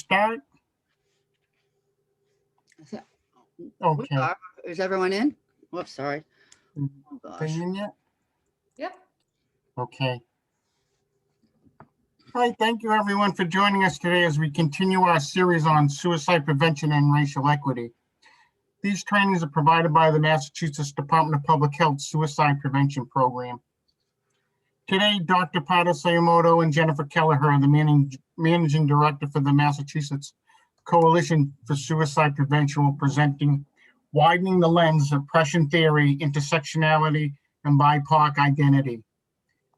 Start? Okay. Is everyone in? Whoops, sorry. Oh They gosh. in yet? Yep. Okay. All right, thank you everyone for joining us today as we continue our series on suicide prevention and racial equity. These trainings are provided by the Massachusetts Department of Public Health Suicide Prevention Program. Today, Dr. Pata Sayamoto and Jennifer Kelleher, the Managing Director for the Massachusetts Coalition for Suicide Prevention, will presenting Widening the Lens, Oppression Theory, Intersectionality, and BIPOC Identity.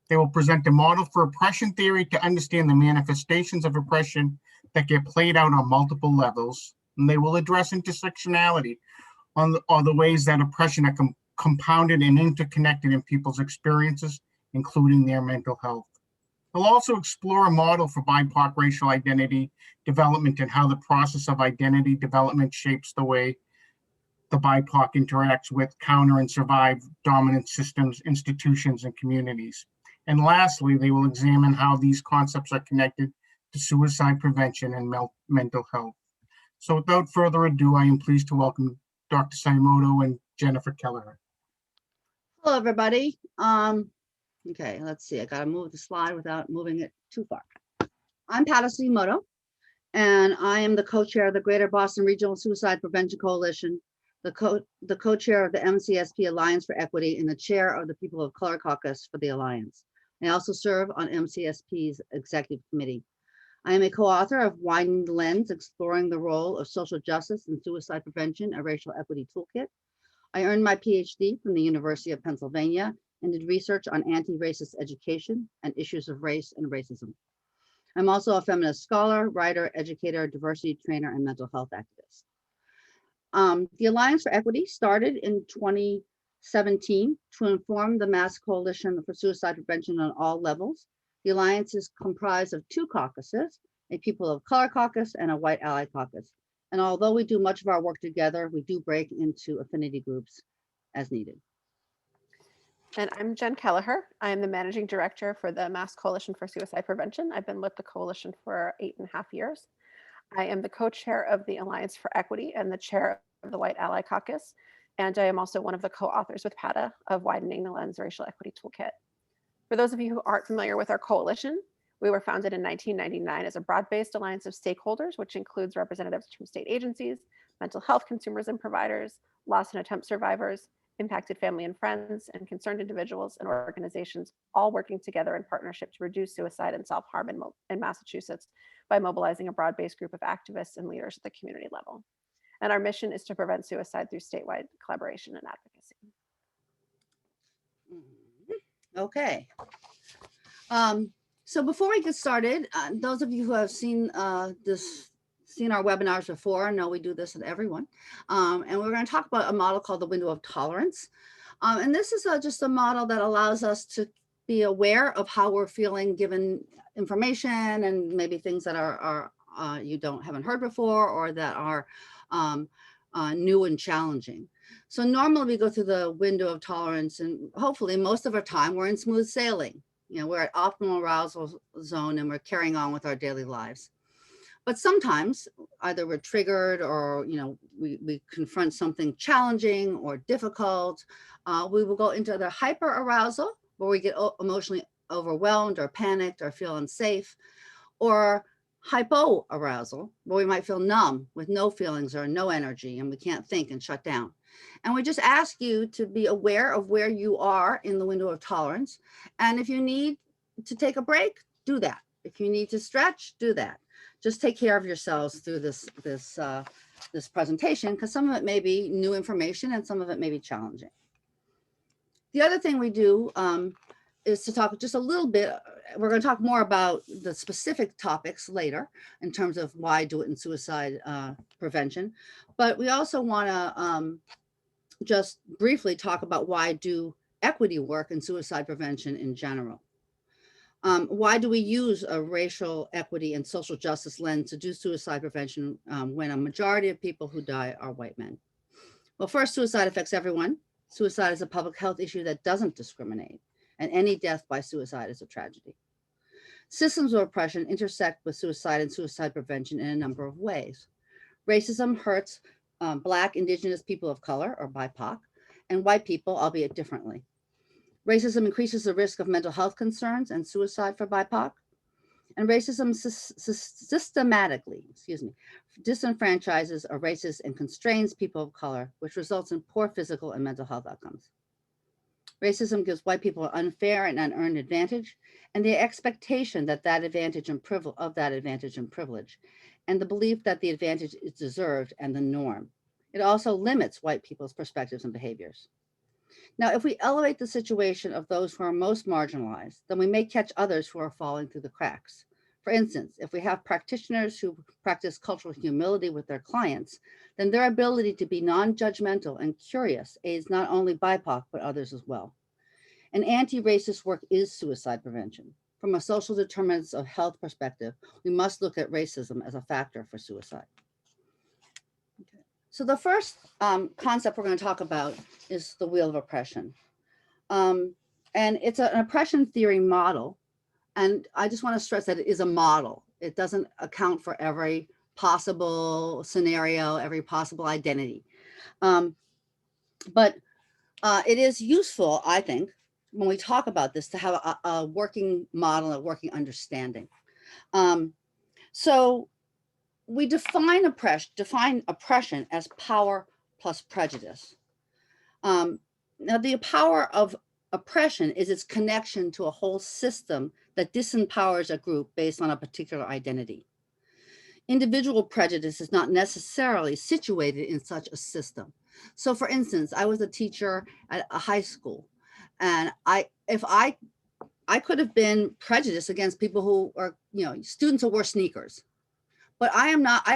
They will present a model for oppression theory to understand the manifestations of oppression that get played out on multiple levels. And they will address intersectionality on the ways that oppression are compounded and interconnected in people's experiences, including their mental health. They'll also explore a model for BIPOC racial identity development and how the process of identity development shapes the way the BIPOC interacts with, counter, and survive dominant systems, institutions, and communities. And lastly, they will examine how these concepts are connected to suicide prevention and mental health. So without further ado, I am pleased to welcome Dr. Sayamoto and Jennifer Kelleher. Hello, everybody. Okay, let's see. I got to move the slide without moving it too far. I'm Pata Sayamoto, and I am the co-chair of the Greater Boston Regional Suicide Prevention Coalition, the co-chair of the MCSP Alliance for Equity, and the chair of the People of Color Caucus for the Alliance. I also serve on MCSP's executive committee. I am a co-author of Widening the Lens, Exploring the Role of Social Justice in Suicide Prevention, a Racial Equity Toolkit. I earned my PhD from the University of Pennsylvania and did research on anti-racist education and issues of race and racism. I'm also a feminist scholar, writer, educator, diversity trainer, and mental health activist. The Alliance for Equity started in 2017 to inform the Mass Coalition for Suicide Prevention on all levels. The Alliance is comprised of two caucuses, a People of Color Caucus and a White Ally Caucus. And although we do much of our work together, we do break into affinity groups as needed. And I'm Jen Kelleher. I am the Managing Director for the Mass Coalition for Suicide Prevention. I've been with the coalition for 8.5 years. I am the co-chair of the Alliance for Equity and the chair of the White Ally Caucus. And I am also one of the co-authors with Pata of Widening the Lens Racial Equity Toolkit. For those of you who aren't familiar with our coalition, we were founded in 1999 as a broad-based alliance of stakeholders, which includes representatives from state agencies, mental health consumers and providers, loss and attempt survivors, impacted family and friends, and concerned individuals and organizations, all working together in partnership to reduce suicide and self-harm in Massachusetts by mobilizing a broad-based group of activists and leaders at the community level. And our mission is to prevent suicide through statewide collaboration and advocacy. Okay. So before we get started, those of you who have seen our webinars before know we do this with everyone. And we're going to talk about a model called the window of tolerance. And this is just a model that allows us to be aware of how we're feeling given information and maybe things that are you haven't heard before or that are new and challenging. So normally we go through the window of tolerance and hopefully most of our time we're in smooth sailing. You know, we're at optimal arousal zone and we're carrying on with our daily lives. But sometimes either we're triggered or, you know, we confront something challenging or difficult. We will go into the hyper arousal where we get emotionally overwhelmed or panicked or feel unsafe, or hypo arousal where we might feel numb with no feelings or no energy and we can't think and shut down. And we just ask you to be aware of where you are in the window of tolerance. And if you need to take a break, do that. If you need to stretch, do that. Just take care of yourselves through this presentation, because some of it may be new information and some of it may be challenging. The other thing we do is to talk just a little bit. We're going to talk more about the specific topics later in terms of why do it in suicide prevention. But we also want to just briefly talk about why do equity work in suicide prevention in general. Why do we use a racial equity and social justice lens to do suicide prevention when a majority of people who die are white men? Well, first, suicide affects everyone. Suicide is a public health issue that doesn't discriminate, and any death by suicide is a tragedy. Systems of oppression intersect with suicide and suicide prevention in a number of ways. Racism hurts Black, Indigenous people of color, or BIPOC, and white people, albeit differently. Racism increases the risk of mental health concerns and suicide for BIPOC. And racism systematically, disenfranchises, erases, and constrains people of color, which results in poor physical and mental health outcomes. Racism gives white people an unfair and unearned advantage, and the expectation that that advantage and privilege, and the belief that the advantage is deserved and the norm. It also limits white people's perspectives and behaviors. Now, if we elevate the situation of those who are most marginalized, then we may catch others who are falling through the cracks. For instance, if we have practitioners who practice cultural humility with their clients, then their ability to be non-judgmental and curious aids not only BIPOC, but others as well. And anti-racist work is suicide prevention. From a social determinants of health perspective, we must look at racism as a factor for suicide. Okay. So the first concept we're going to talk about is the wheel of oppression. And it's an oppression theory model. And I just want to stress that it is a model. It doesn't account for every possible scenario, every possible identity. But it is useful, I think, when we talk about this, to have a working model, a working understanding. So we define oppression as power plus prejudice. Now, the power of oppression is its connection to a whole system that disempowers a group based on a particular identity. Individual prejudice is not necessarily situated in such a system. So for instance, I was a teacher at a high school, and if I could have been prejudiced against people who are, students who wear sneakers, but I am not,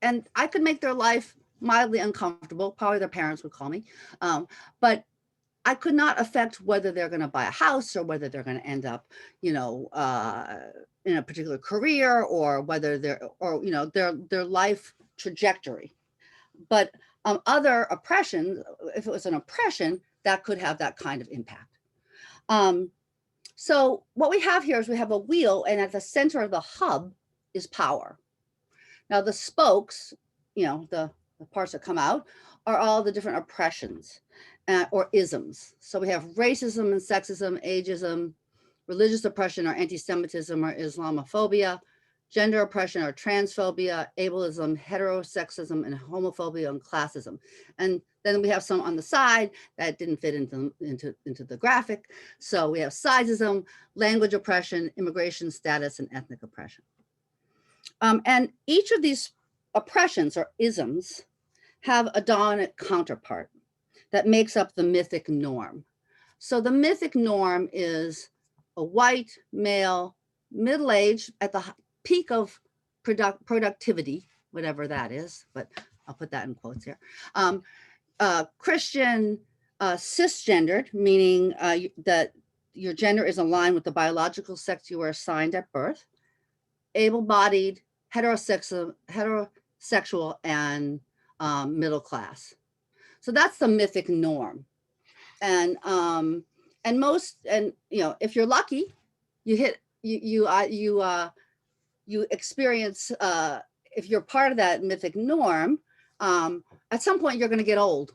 and I could make their life mildly uncomfortable, probably their parents would call me, but I could not affect whether they're going to buy a house or whether they're going to end up, in a particular career, or whether their life trajectory. But other oppressions, if it was an oppression, that could have that kind of impact. So what we have here is we have a wheel, and at the center of the hub is power. Now the spokes, the parts that come out, are all the different oppressions or isms. So we have racism and sexism, ageism, religious oppression or anti-Semitism or Islamophobia, gender oppression or transphobia, ableism, heterosexism, and homophobia and classism. And then we have some on the side that didn't fit into the graphic. So we have sizeism, language oppression, immigration status, and ethnic oppression. And each of these oppressions or isms have a dominant counterpart that makes up the mythic norm. So the mythic norm is a white male, middle-aged, at the peak of productivity, whatever that is, but I'll put that in quotes here. Christian, cisgendered, meaning that your gender is aligned with the biological sex you were assigned at birth, able-bodied, heterosexual, and middle class. So that's the mythic norm. And if you're lucky, you experience, if you're part of that mythic norm, at some point you're going to get old.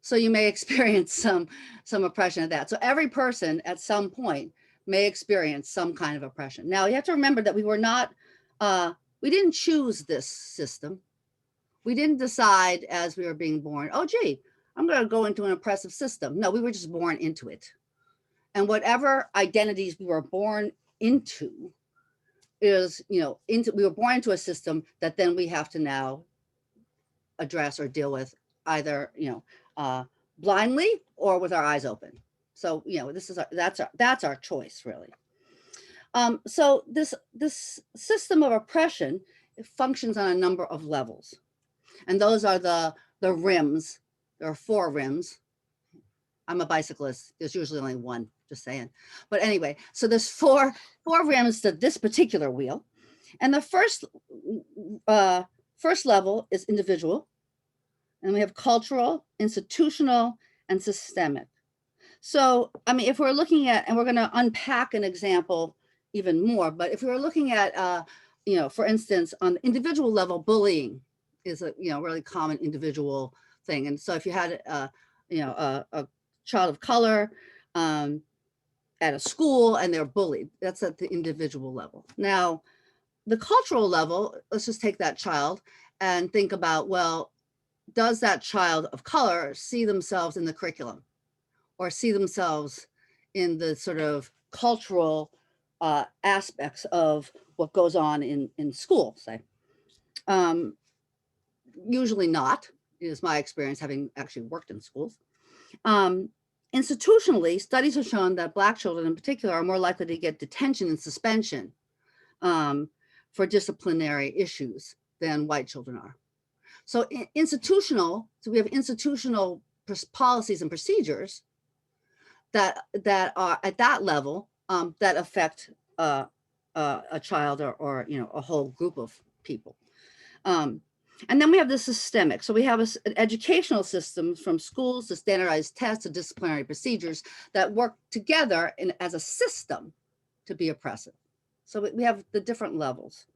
So you may experience some oppression of that. So every person at some point may experience some kind of oppression. Now you have to remember that we didn't choose this system. We didn't decide as we were being born, oh, gee, I'm going to go into an oppressive system. No, we were just born into it. And whatever identities we were born into is, we were born into a system that then we have to now address or deal with either, blindly or with our eyes open. So, that's our choice, really. So this system of oppression functions on a number of levels. And those are the rims. There are 4 rims. I'm a bicyclist. There's usually only one, just saying. But anyway, so there's four rims to this particular wheel. And the first level is individual. And we have cultural, institutional, and systemic. So, if we're looking at, and we're going to unpack an example even more. But if we were looking at, you know, for instance, on the individual level, bullying is a, you know, really common individual thing. And so if you had, you know, a child of color at a school and they're bullied, that's at the individual level. Now, the cultural level, let's just take that child and think about, well, does that child of color see themselves in the curriculum or see themselves in the sort of cultural aspects of what goes on in school, say? Usually not, is my experience having actually worked in schools. Institutionally, studies have shown that Black children in particular are more likely to get detention and suspension for disciplinary issues than white children are. So so we have institutional policies and procedures that are at that level that affect a child or you know, a whole group of people. And then we have the systemic. So we have an educational system from schools to standardized tests to disciplinary procedures that work together as a system to be oppressive. So we have the different levels.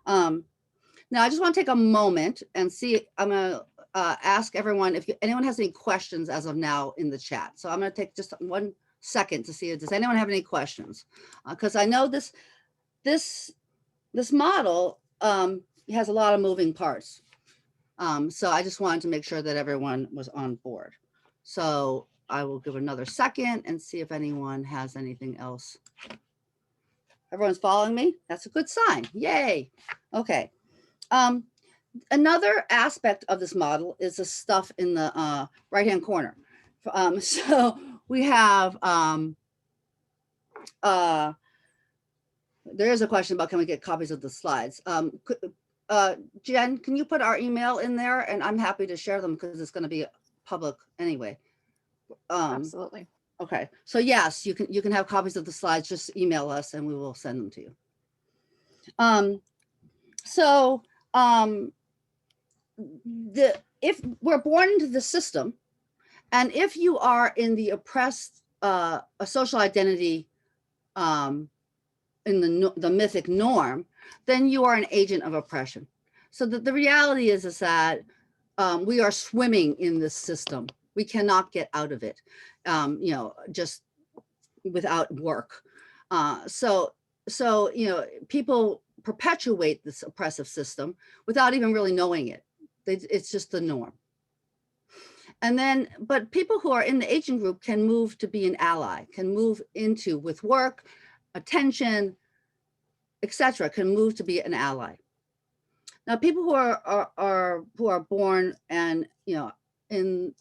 Now I just want to take a moment and see, I'm going to ask everyone if anyone has any questions as of now in the chat. So I'm going to take just 1 second to see if does anyone have any questions, because I know this model has a lot of moving parts. So I just wanted to make sure that everyone was on board. So I will give another second and see if anyone has anything else. Everyone's following me? That's a good sign. Yay. Okay. Another aspect of this model is the stuff in the right-hand corner. So we have, there is a question about, can we get copies of the slides? Jen, can you put our email in there? And I'm happy to share them because it's going to be public anyway. Absolutely. Okay, so yes, you can have copies of the slides. Just email us and we will send them to you. If we're born into the system, and if you are in the oppressed a social identity in the mythic norm, then you are an agent of oppression. So the reality is that we are swimming in this system. We cannot get out of it, you know, just without work. So you know, people perpetuate this oppressive system without even really knowing it. It's just the norm. And then, but people who are in the agent group can move to be an ally, can move into, with work, attention, etc., can move to be an ally. Now, people who are born and, you know, in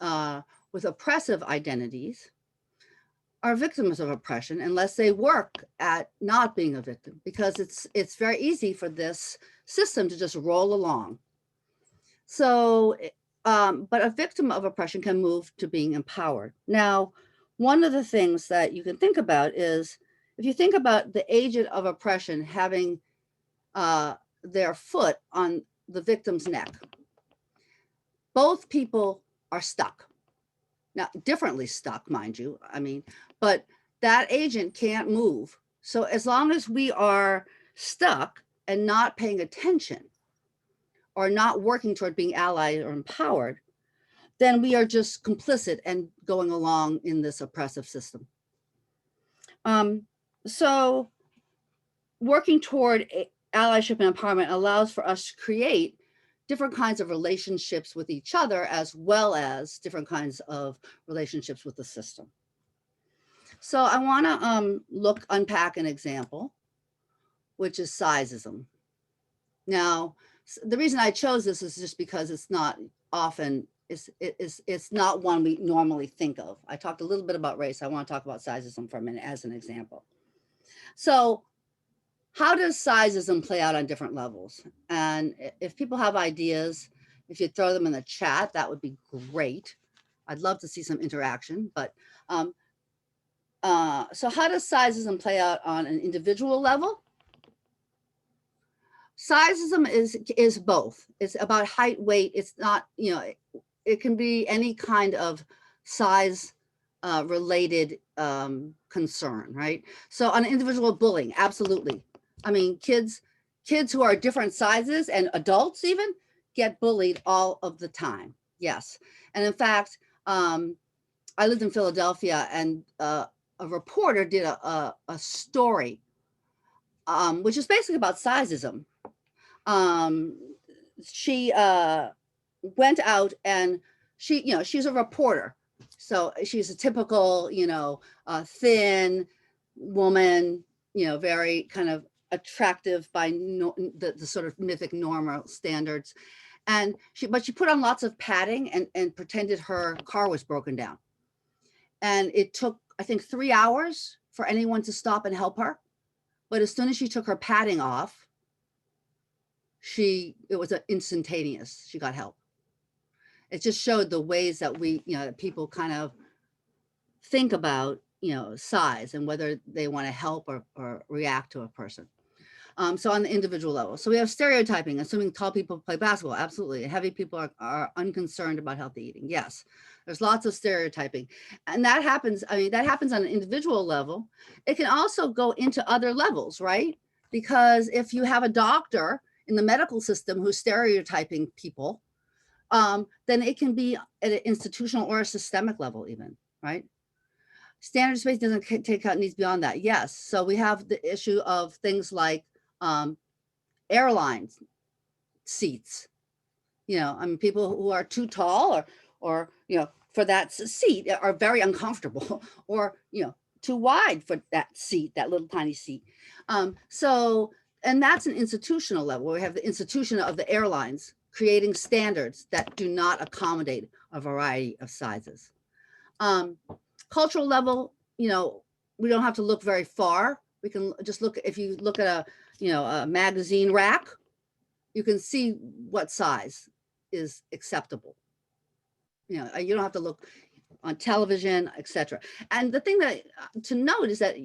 with oppressive identities are victims of oppression unless they work at not being a victim, because it's very easy for this system to just roll along. So, but a victim of oppression can move to being empowered. Now, one of the things that you can think about is, if you think about the agent of oppression having their foot on the victim's neck, both people are stuck. Now, differently stuck, mind you, I mean, but that agent can't move. So as long as we are stuck and not paying attention or not working toward being allied or empowered, then we are just complicit and going along in this oppressive system. So working toward allyship and empowerment allows for us to create different kinds of relationships with each other, as well as different kinds of relationships with the system. So I want to unpack an example, which is sizeism. Now, the reason I chose this is just because it's not often, it's not one we normally think of. I talked a little bit about race. I want to talk about sizeism for a minute as an example. So how does sizeism play out on different levels? And if people have ideas, if you throw them in the chat, that would be great. I'd love to see some interaction, but so how does sizeism play out on an individual level? Sizeism is both. It's about height, weight. It's not, you know, it can be any kind of size related concern, right? So on individual bullying, absolutely. I mean, kids who are different sizes and adults even get bullied all of the time. Yes. And in fact, I lived in Philadelphia, and a reporter did a story, which is basically about sizeism. She went out, and she's a reporter. So she's a typical, thin woman, very kind of attractive by the sort of mythic normal standards. And she put on lots of padding and pretended her car was broken down. And it took, I think, 3 hours for anyone to stop and help her. But as soon as she took her padding off, it was instantaneous. She got help. It just showed the ways that people kind of think about, size and whether they want to help or react to a person. So on the individual level. So we have stereotyping, assuming tall people play basketball. Absolutely. Heavy people are unconcerned about healthy eating. Yes. There's lots of stereotyping. And that happens, that happens on an individual level. It can also go into other levels, right? Because if you have a doctor in the medical system who's stereotyping people, then it can be at an institutional or a systemic level even, right? Standards based doesn't take out needs beyond that. Yes. So we have the issue of things like airlines seats. People who are too tall or for that seat are very uncomfortable, or too wide for that seat, that little tiny seat. And that's an institutional level where we have the institution of the airlines creating standards that do not accommodate a variety of sizes. Cultural level, we don't have to look very far. We can just look, if you look at a magazine rack, you can see what size is acceptable. You don't have to look on television, etc. And the thing that to note is that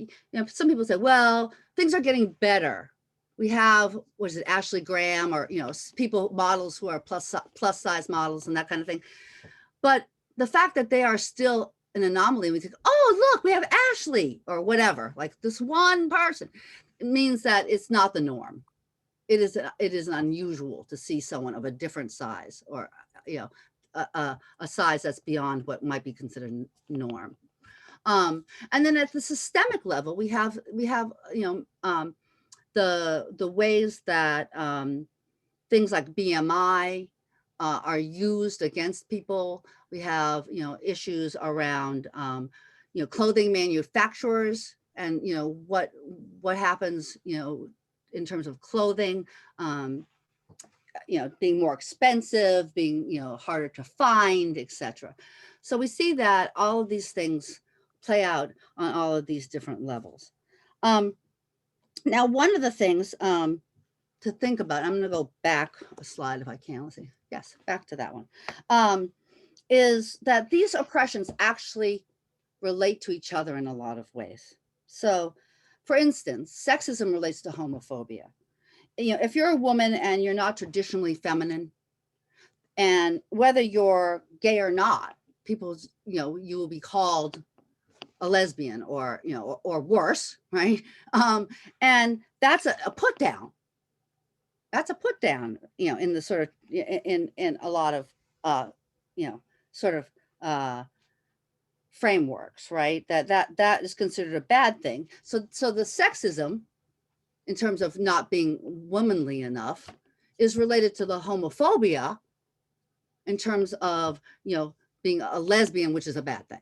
some people say, well, things are getting better. We have, Ashley Graham, or models who are plus size models and that kind of thing. But the fact that they are still an anomaly, we think, oh, look, we have Ashley or whatever, like this one person, it means that it's not the norm. It is unusual to see someone of a different size, or a size that's beyond what might be considered norm. And then at the systemic level, we have the ways that things like BMI are used against people. We have issues around clothing manufacturers, and what happens in terms of clothing, being more expensive, being harder to find, etc. So we see that all of these things play out on all of these different levels. Now, one of the things to think about, I'm going to go back a slide if I can. Let's see. Yes, back to that one. Is that these oppressions actually relate to each other in a lot of ways. So, for instance, sexism relates to homophobia. If you're a woman and you're not traditionally feminine, and whether you're gay or not, people, you will be called a lesbian or worse, right? And that's a put down. That's a put down, in the sort of in a lot of sort of frameworks, right? That is considered a bad thing. So the sexism, in terms of not being womanly enough, is related to the homophobia in terms of being a lesbian, which is a bad thing.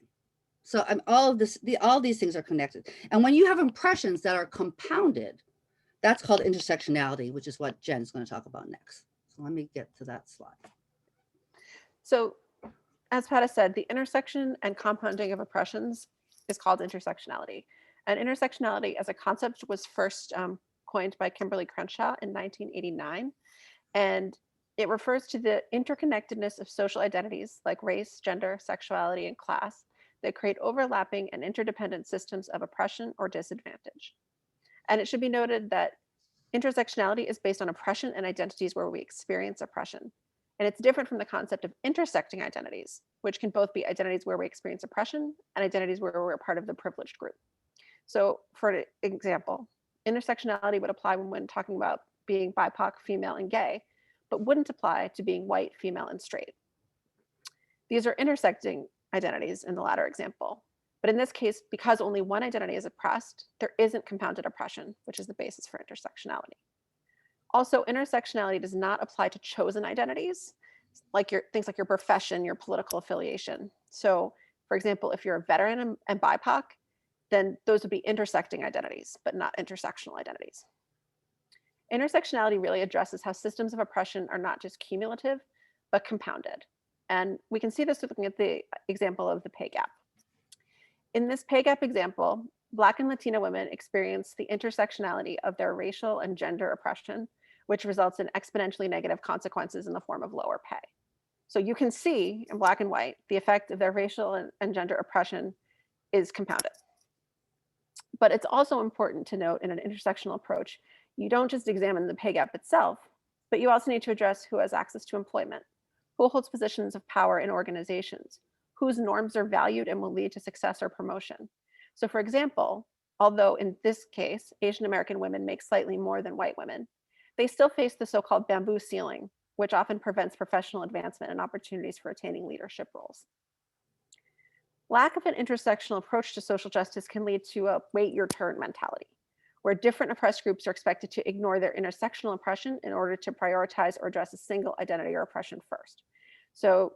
So all these things are connected. And when you have impressions that are compounded, that's called intersectionality, which is what Jen's going to talk about next. So let me get to that slide. So as Pat has said, the intersection and compounding of oppressions is called intersectionality. And intersectionality as a concept was first coined by Kimberly Crenshaw in 1989. And it refers to the interconnectedness of social identities like race, gender, sexuality, and class that create overlapping and interdependent systems of oppression or disadvantage. And it should be noted that intersectionality is based on oppression and identities where we experience oppression. And it's different from the concept of intersecting identities, which can both be identities where we experience oppression and identities where we're part of the privileged group. So for example, intersectionality would apply when talking about being BIPOC, female, and gay, but wouldn't apply to being white, female, and straight. These are intersecting identities in the latter example. But in this case, because only one identity is oppressed, there isn't compounded oppression, which is the basis for intersectionality. Also, intersectionality does not apply to chosen identities, like things like your profession, your political affiliation. So, for example, if you're a veteran and BIPOC, then those would be intersecting identities, but not intersectional identities. Intersectionality really addresses how systems of oppression are not just cumulative, but compounded. And we can see this looking at the example of the pay gap. In this pay gap example, Black and Latina women experience the intersectionality of their racial and gender oppression, which results in exponentially negative consequences in the form of lower pay. So you can see in black and white, the effect of their racial and gender oppression is compounded. But it's also important to note in an intersectional approach, you don't just examine the pay gap itself, but you also need to address who has access to employment, who holds positions of power in organizations, whose norms are valued and will lead to success or promotion. So for example, although in this case, Asian American women make slightly more than white women, they still face the so-called bamboo ceiling, which often prevents professional advancement and opportunities for attaining leadership roles. Lack of an intersectional approach to social justice can lead to a wait your turn mentality, where different oppressed groups are expected to ignore their intersectional oppression in order to prioritize or address a single identity or oppression first. So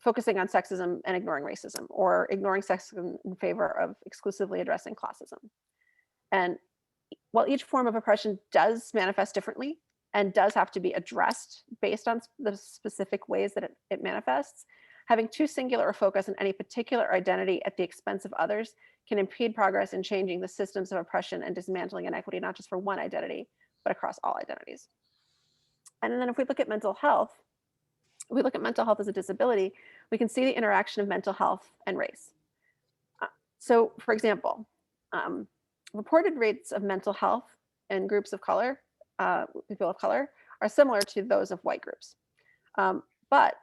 focusing on sexism and ignoring racism, or ignoring sexism in favor of exclusively addressing classism. And while each form of oppression does manifest differently and does have to be addressed based on the specific ways that it manifests, having too singular a focus on any particular identity at the expense of others can impede progress in changing the systems of oppression and dismantling inequity, not just for one identity, but across all identities. And then if we look at mental health, we look at mental health as a disability, we can see the interaction of mental health and race. So for example, reported rates of mental health in groups of color, people of color, are similar to those of white groups. But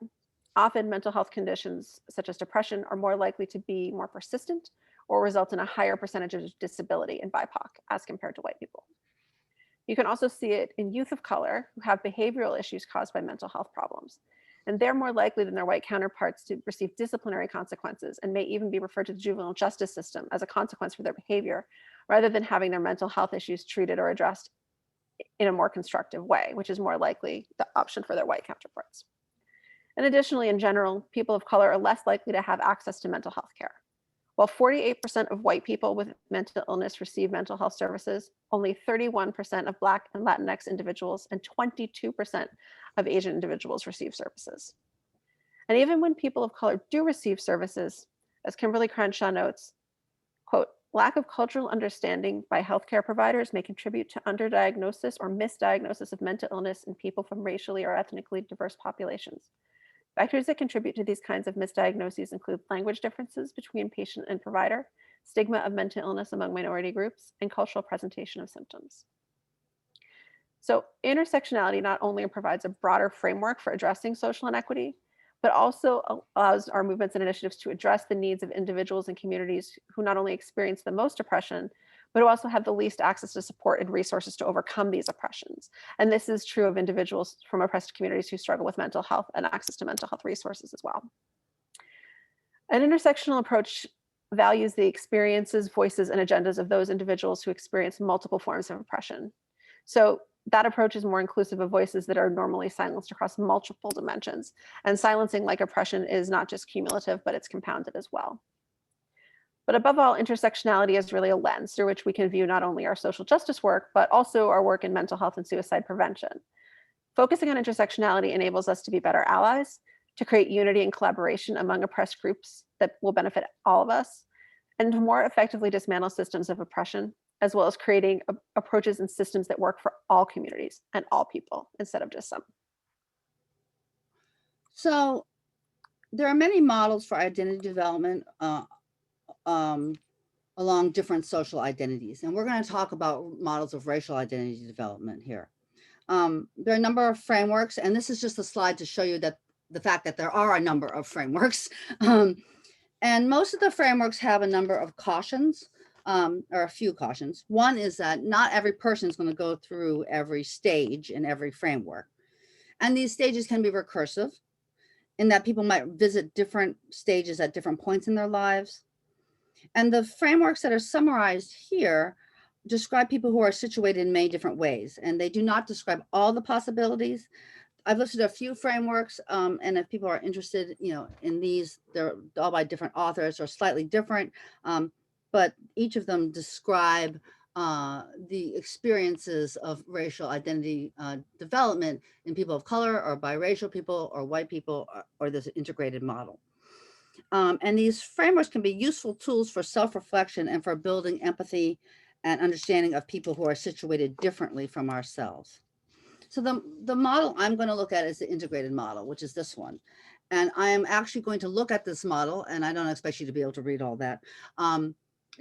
often mental health conditions such as depression are more likely to be more persistent or result in a higher percentage of disability in BIPOC as compared to white people. You can also see it in youth of color who have behavioral issues caused by mental health problems. And they're more likely than their white counterparts to receive disciplinary consequences and may even be referred to the juvenile justice system as a consequence for their behavior, rather than having their mental health issues treated or addressed in a more constructive way, which is more likely the option for their white counterparts. And additionally, in general, people of color are less likely to have access to mental health care. While 48% of white people with mental illness receive mental health services, only 31% of Black and Latinx individuals and 22% of Asian individuals receive services. And even when people of color do receive services, as Kimberly Crenshaw notes, quote, lack of cultural understanding by healthcare providers may contribute to underdiagnosis or misdiagnosis of mental illness in people from racially or ethnically diverse populations. Factors that contribute to these kinds of misdiagnoses include language differences between patient and provider, stigma of mental illness among minority groups, and cultural presentation of symptoms. So intersectionality not only provides a broader framework for addressing social inequity, but also allows our movements and initiatives to address the needs of individuals and communities who not only experience the most oppression, but who also have the least access to support and resources to overcome these oppressions. And this is true of individuals from oppressed communities who struggle with mental health and access to mental health resources as well. An intersectional approach values the experiences, voices, and agendas of those individuals who experience multiple forms of oppression. So that approach is more inclusive of voices that are normally silenced across multiple dimensions. And silencing like oppression is not just cumulative, but it's compounded as well. But above all, intersectionality is really a lens through which we can view not only our social justice work, but also our work in mental health and suicide prevention. Focusing on intersectionality enables us to be better allies, to create unity and collaboration among oppressed groups that will benefit all of us, and to more effectively dismantle systems of oppression, as well as creating approaches and systems that work for all communities and all people instead of just some. So there are many models for identity development along different social identities. And we're going to talk about models of racial identity development here. There are a number of frameworks, and this is just a slide to show you that the fact that there are a number of frameworks. And most of the frameworks have a number of cautions, or a few cautions. One is that not every person is going to go through every stage in every framework. And these stages can be recursive in that people might visit different stages at different points in their lives. And the frameworks that are summarized here describe people who are situated in many different ways, and they do not describe all the possibilities. I've listed a few frameworks, and if people are interested, in these, they're all by different authors or slightly different, but each of them describe the experiences of racial identity development in people of color or biracial people or white people or this integrated model. And these frameworks can be useful tools for self-reflection and for building empathy and understanding of people who are situated differently from ourselves. So the model I'm going to look at is the integrated model, which is this one. And I am actually going to look at this model, and I don't expect you to be able to read all that,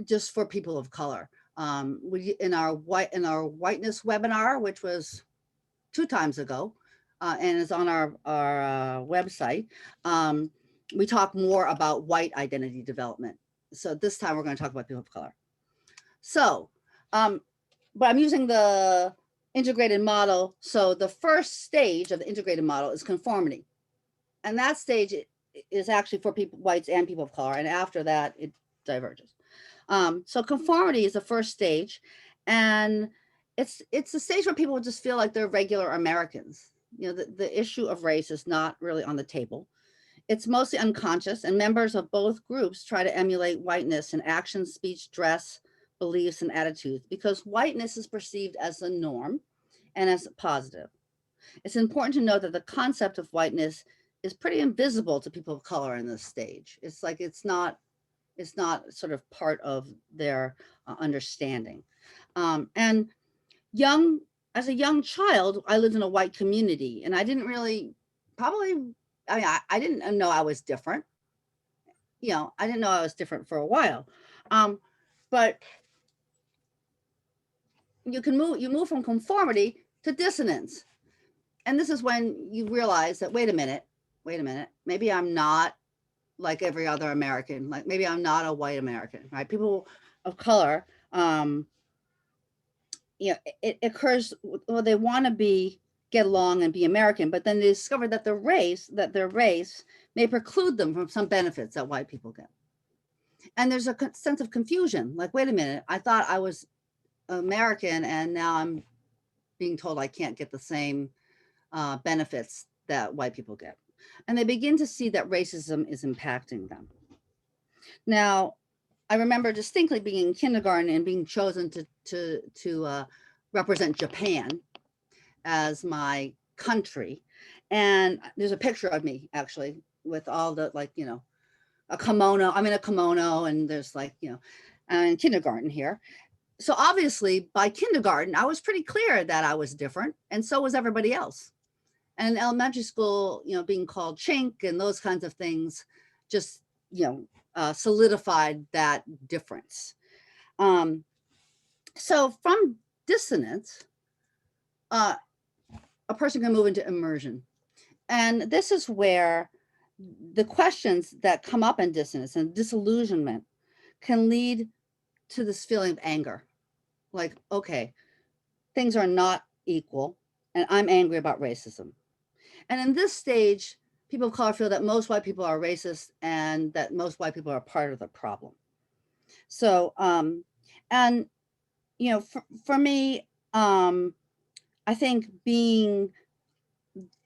just for people of color. In our whiteness webinar, which was 2 times ago, and is on our website, we talk more about white identity development. So this time we're going to talk about people of color. So, but I'm using the integrated model. So the first stage of the integrated model is conformity. And that stage is actually for people, whites and people of color. And after that, it diverges. So conformity is the first stage. And it's the stage where people just feel like they're regular Americans. The issue of race is not really on the table. It's mostly unconscious, and members of both groups try to emulate whiteness in action, speech, dress, beliefs, and attitudes, because whiteness is perceived as the norm and as positive. It's important to note that the concept of whiteness is pretty invisible to people of color in this stage. It's like it's not sort of part of their understanding. And as a young child, I lived in a white community, and I didn't really I didn't know I was different. I didn't know I was different for a while. But you move from conformity to dissonance. And this is when you realize that, wait a minute, maybe I'm not like every other American, like maybe I'm not a white American, right? People of color, it occurs, well, they want to get along and be American, but then they discover that their race may preclude them from some benefits that white people get. And there's a sense of confusion, like, wait a minute, I thought I was American, and now I'm being told I can't get the same benefits that white people get. And they begin to see that racism is impacting them. Now, I remember distinctly being in kindergarten and being chosen to represent Japan as my country. And there's a picture of me actually with all the, a kimono. I'm in a kimono, and there's I'm in kindergarten here. So obviously by kindergarten, I was pretty clear that I was different, and so was everybody else. And in elementary school, being called chink and those kinds of things just, solidified that difference. So from dissonance, a person can move into immersion. And this is where the questions that come up in dissonance and disillusionment can lead to this feeling of anger. Like, okay, things are not equal, and I'm angry about racism. And in this stage, people of color feel that most white people are racist and that most white people are part of the problem. So, and, for me, I think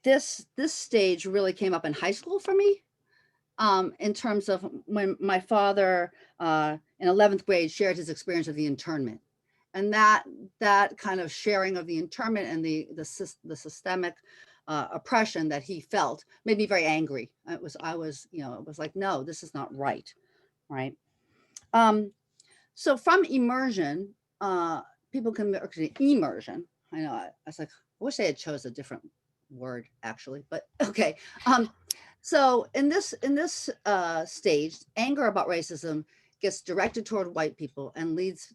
this stage really came up in high school for me, in terms of when my father in 11th grade shared his experience of the internment. And that kind of sharing of the internment and the systemic oppression that he felt made me very angry. It was like, no, this is not right, right? So from immersion, people can immersion. I know, I was like, I wish I had chose a different word actually, but okay. So in this stage, anger about racism gets directed toward white people and leads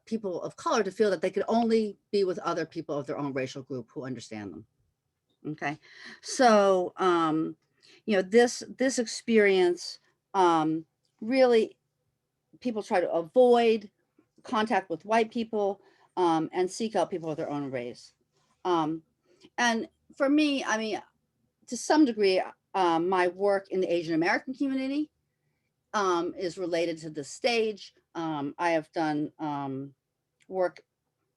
people of color to feel that they could only be with other people of their own racial group who understand them. Okay, so this experience really, people try to avoid contact with white people and seek out people of their own race. And for me, I mean, to some degree, my work in the Asian American community is related to this stage. I have done work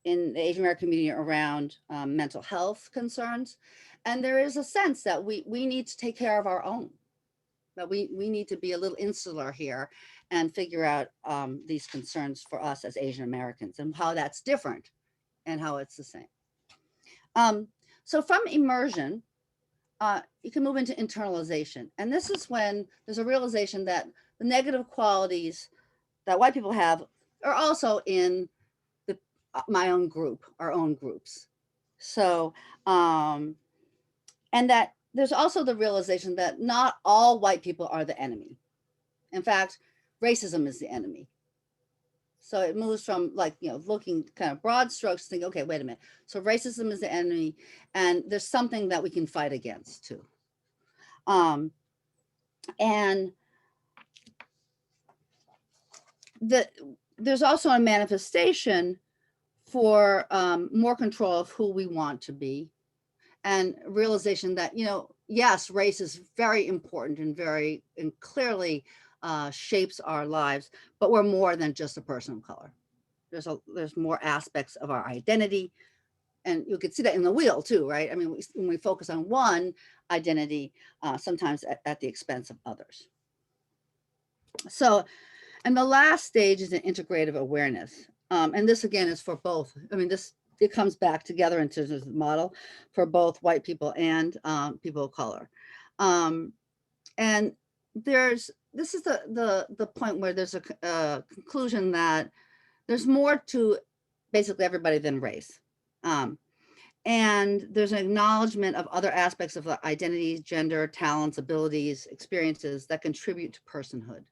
in the Asian American community around mental health concerns. And there is a sense that we need to take care of our own, that we need to be a little insular here and figure out these concerns for us as Asian Americans and how that's different and how it's the same. So from immersion, you can move into internalization. And this is when there's a realization that the negative qualities that white people have are also in my own group, our own groups. So, and that there's also the realization that not all white people are the enemy. In fact, racism is the enemy. So it moves from looking kind of broad strokes, thinking, okay, wait a minute. So racism is the enemy, and there's something that we can fight against too. And there's also a manifestation for more control of who we want to be, and realization that, yes, race is very important and clearly shapes our lives, but we're more than just a person of color. There's more aspects of our identity, and you can see that in the wheel too, right? I mean, when we focus on one identity, sometimes at the expense of others. So, and the last stage is an integrative awareness. And this again is for both. I mean, it comes back together into this model for both white people and people of color. And this is the point where there's a conclusion that there's more to basically everybody than race. And there's an acknowledgement of other aspects of the identities, gender, talents, abilities, experiences that contribute to personhood.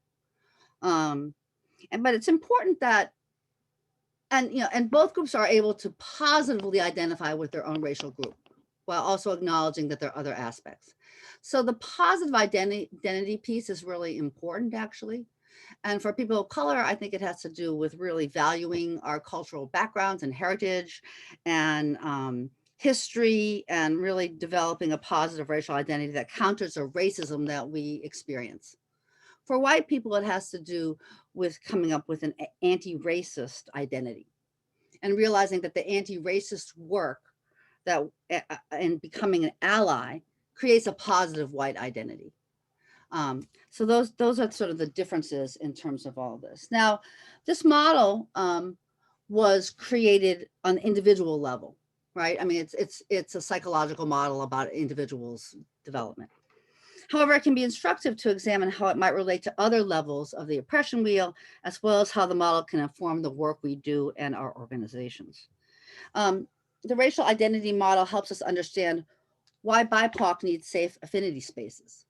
But it's important that, and both groups are able to positively identify with their own racial group while also acknowledging that there are other aspects. So the positive identity piece is really important, actually. And for people of color, I think it has to do with really valuing our cultural backgrounds and heritage and history, and really developing a positive racial identity that counters the racism that we experience. For white people, it has to do with coming up with an anti-racist identity and realizing that the anti-racist work and becoming an ally creates a positive white identity. So those are sort of the differences in terms of all this. Now, this model was created on the individual level, right? I mean, it's a psychological model about individuals' development. However, it can be instructive to examine how it might relate to other levels of the oppression wheel, as well as how the model can inform the work we do and our organizations. The racial identity model helps us understand why BIPOC needs safe affinity spaces.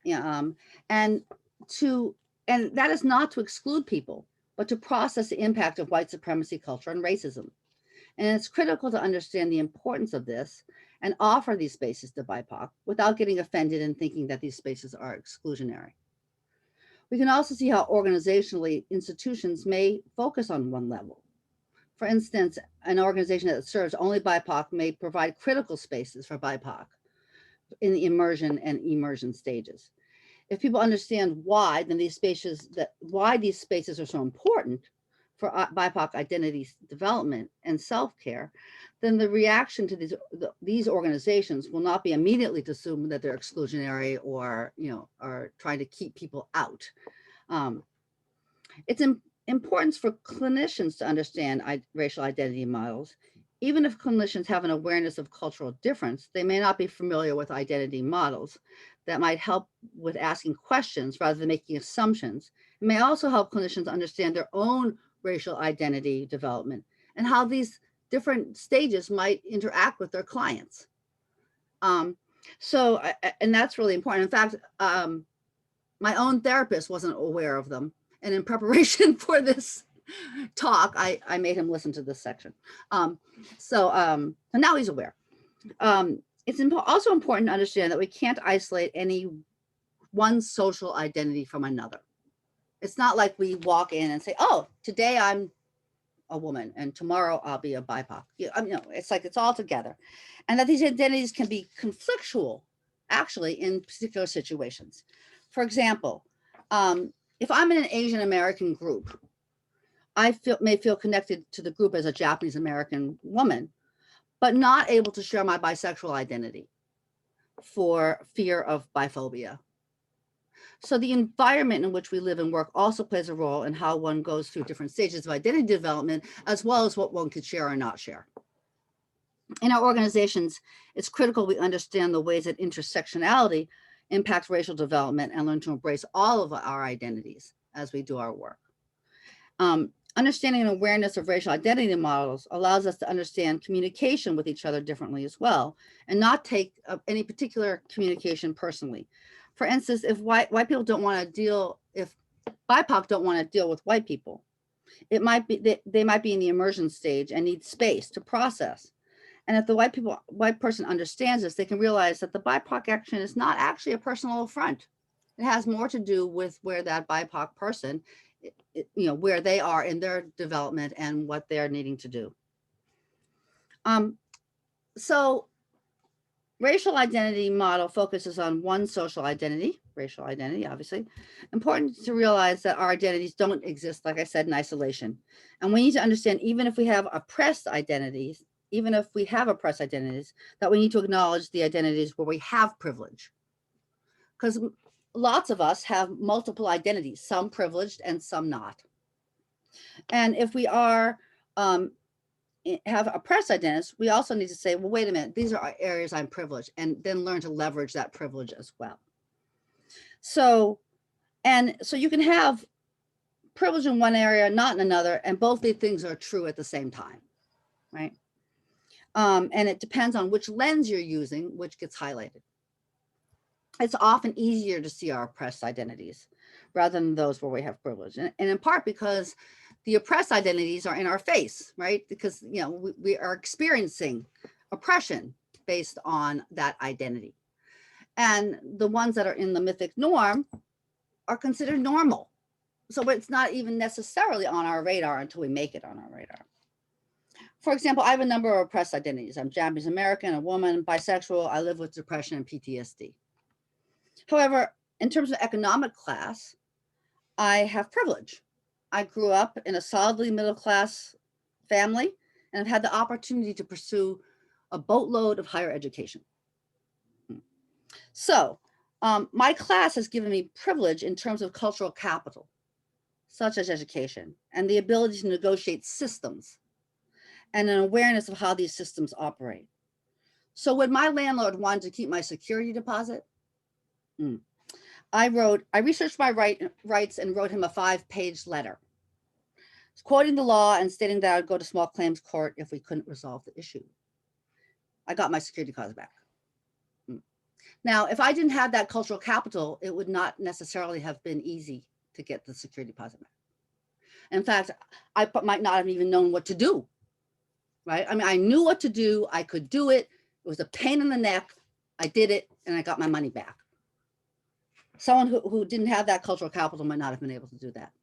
And that is not to exclude people, but to process the impact of white supremacy culture and racism. And it's critical to understand the importance of this and offer these spaces to BIPOC without getting offended and thinking that these spaces are exclusionary. We can also see how organizationally institutions may focus on one level. For instance, an organization that serves only BIPOC may provide critical spaces for BIPOC in the immersion and immersion stages. If people understand why, then these spaces are so important for BIPOC identity development and self-care, then the reaction to these organizations will not be immediately to assume that they're exclusionary or are trying to keep people out. It's important for clinicians to understand racial identity models. Even if clinicians have an awareness of cultural difference, they may not be familiar with identity models that might help with asking questions rather than making assumptions. It may also help clinicians understand their own racial identity development and how these different stages might interact with their clients. And that's really important. In fact, my own therapist wasn't aware of them. And in preparation for this talk, I made him listen to this section. And now he's aware. It's also important to understand that we can't isolate any one social identity from another. It's not like we walk in and say, oh, today I'm a woman and tomorrow I'll be a BIPOC. It's like it's all together. And that these identities can be conflictual, actually, in particular situations. For example, if I'm in an Asian American group, I may feel connected to the group as a Japanese American woman, but not able to share my bisexual identity for fear of biphobia. So the environment in which we live and work also plays a role in how one goes through different stages of identity development, as well as what one could share or not share. In our organizations, it's critical we understand the ways that intersectionality impacts racial development and learn to embrace all of our identities as we do our work. Understanding and awareness of racial identity models allows us to understand communication with each other differently as well, and not take any particular communication personally. For instance, if white people don't want to deal, if BIPOC don't want to deal with white people, it might be they might be in the immersion stage and need space to process. And if the white person understands this, they can realize that the BIPOC action is not actually a personal affront. It has more to do with where that BIPOC person, where they are in their development and what they're needing to do. So racial identity model focuses on one social identity, racial identity, obviously. Important to realize that our identities don't exist, like I said, in isolation. And we need to understand, even if we have oppressed identities, that we need to acknowledge the identities where we have privilege. Because lots of us have multiple identities, some privileged and some not. And if we are have oppressed identities, we also need to say, well, wait a minute, these are areas I'm privileged, and then learn to leverage that privilege as well. So you can have privilege in one area, not in another, and both these things are true at the same time, right? And it depends on which lens you're using, which gets highlighted. It's often easier to see our oppressed identities rather than those where we have privilege. And in part because the oppressed identities are in our face, right? Because, we are experiencing oppression based on that identity. And the ones that are in the mythic norm are considered normal. So it's not even necessarily on our radar until we make it on our radar. For example, I have a number of oppressed identities. I'm Japanese American, a woman, bisexual. I live with depression and PTSD. However, in terms of economic class, I have privilege. I grew up in a solidly middle-class family and have had the opportunity to pursue a boatload of higher education. So my class has given me privilege in terms of cultural capital, such as education, and the ability to negotiate systems and an awareness of how these systems operate. So when my landlord wanted to keep my security deposit, I researched my rights and wrote him a 5-page letter, quoting the law and stating that I'd go to small claims court if we couldn't resolve the issue. I got my security deposit back. Now, if I didn't have that cultural capital, it would not necessarily have been easy to get the security deposit back. In fact, I might not have even known what to do, right? I mean, I knew what to do. I could do it. It was a pain in the neck. I did it and I got my money back. Someone who didn't have that cultural capital might not have been able to do that.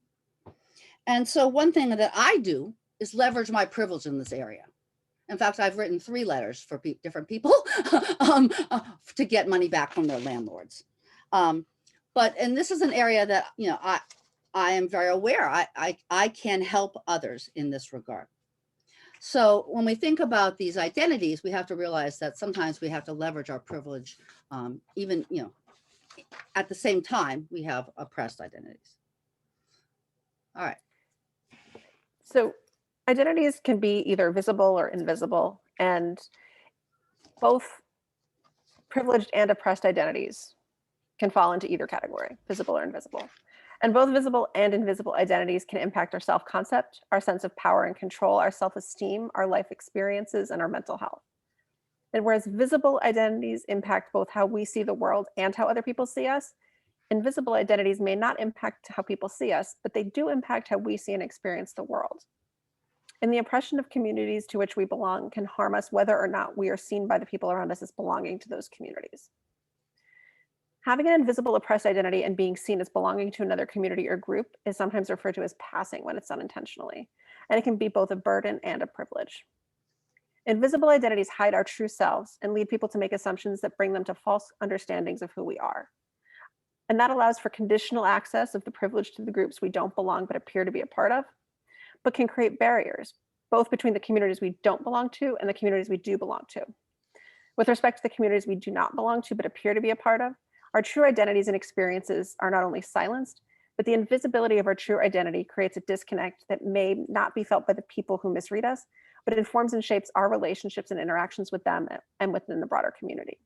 And so one thing that I do is leverage my privilege in this area. In fact, I've written 3 letters for different people to get money back from their landlords. And this is an area that, I am very aware. I can help others in this regard. So when we think about these identities, we have to realize that sometimes we have to leverage our privilege, even, at the same time, we have oppressed identities. All right. So identities can be either visible or invisible, and both privileged and oppressed identities can fall into either category, visible or invisible. And both visible and invisible identities can impact our self-concept, our sense of power and control, our self-esteem, our life experiences, and our mental health. And whereas visible identities impact both how we see the world and how other people see us, invisible identities may not impact how people see us, but they do impact how we see and experience the world. And the oppression of communities to which we belong can harm us whether or not we are seen by the people around us as belonging to those communities. Having an invisible oppressed identity and being seen as belonging to another community or group is sometimes referred to as passing when it's done intentionally, and it can be both a burden and a privilege. Invisible identities hide our true selves and lead people to make assumptions that bring them to false understandings of who we are. And that allows for conditional access of the privilege to the groups we don't belong but appear to be a part of, but can create barriers, both between the communities we don't belong to and the communities we do belong to. With respect to the communities we do not belong to but appear to be a part of, our true identities and experiences are not only silenced, but the invisibility of our true identity creates a disconnect that may not be felt by the people who misread us, but it informs and shapes our relationships and interactions with them and within the broader community.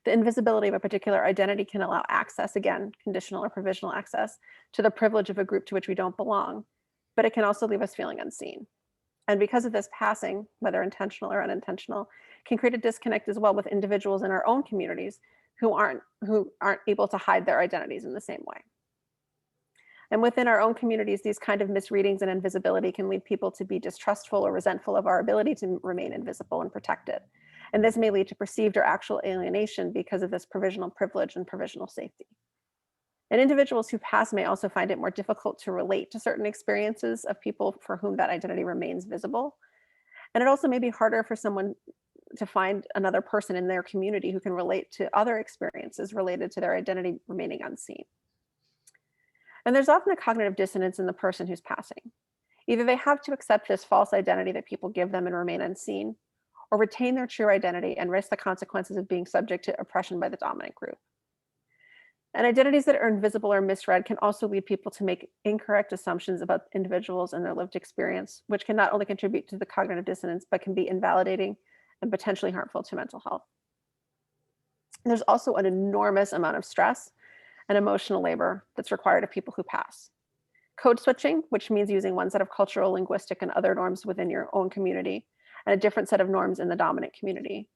The invisibility of a particular identity can allow access, again, conditional or provisional access, to the privilege of a group to which we don't belong, but it can also leave us feeling unseen. And because of this, passing, whether intentional or unintentional, can create a disconnect as well with individuals in our own communities who aren't able to hide their identities in the same way. And within our own communities, these kind of misreadings and invisibility can lead people to be distrustful or resentful of our ability to remain invisible and protected. And this may lead to perceived or actual alienation because of this provisional privilege and provisional safety. And individuals who pass may also find it more difficult to relate to certain experiences of people for whom that identity remains visible. And it also may be harder for someone to find another person in their community who can relate to other experiences related to their identity remaining unseen. And there's often a cognitive dissonance in the person who's passing. Either they have to accept this false identity that people give them and remain unseen, or retain their true identity and risk the consequences of being subject to oppression by the dominant group. And identities that are invisible or misread can also lead people to make incorrect assumptions about individuals and their lived experience, which can not only contribute to the cognitive dissonance, but can be invalidating and potentially harmful to mental health. There's also an enormous amount of stress and emotional labor that's required of people who pass. Code switching, which means using one set of cultural, linguistic, and other norms within your own community and a different set of norms in the dominant community.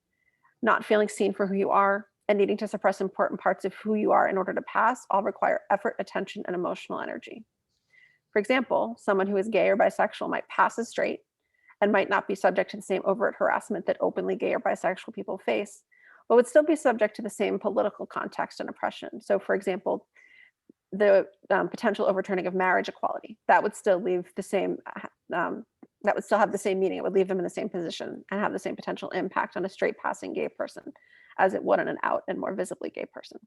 Not feeling seen for who you are and needing to suppress important parts of who you are in order to pass all require effort, attention, and emotional energy. For example, someone who is gay or bisexual might pass as straight and might not be subject to the same overt harassment that openly gay or bisexual people face, but would still be subject to the same political context and oppression. So for example, the potential overturning of marriage equality, that would still leave the same, that would still have the same meaning. It would leave them in the same position and have the same potential impact on a straight passing gay person as it would on an out and more visibly gay person.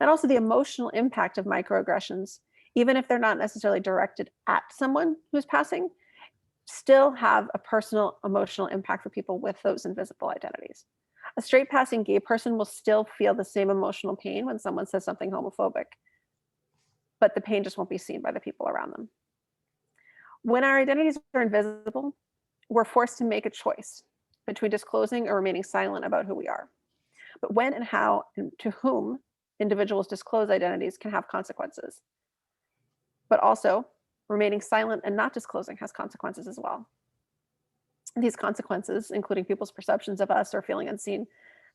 And also the emotional impact of microaggressions, even if they're not necessarily directed at someone who's passing, still have a personal emotional impact for people with those invisible identities. A straight passing gay person will still feel the same emotional pain when someone says something homophobic, but the pain just won't be seen by the people around them. When our identities are invisible, we're forced to make a choice between disclosing or remaining silent about who we are. But when and how and to whom individuals disclose identities can have consequences. But also, remaining silent and not disclosing has consequences as well. These consequences, including people's perceptions of us or feeling unseen,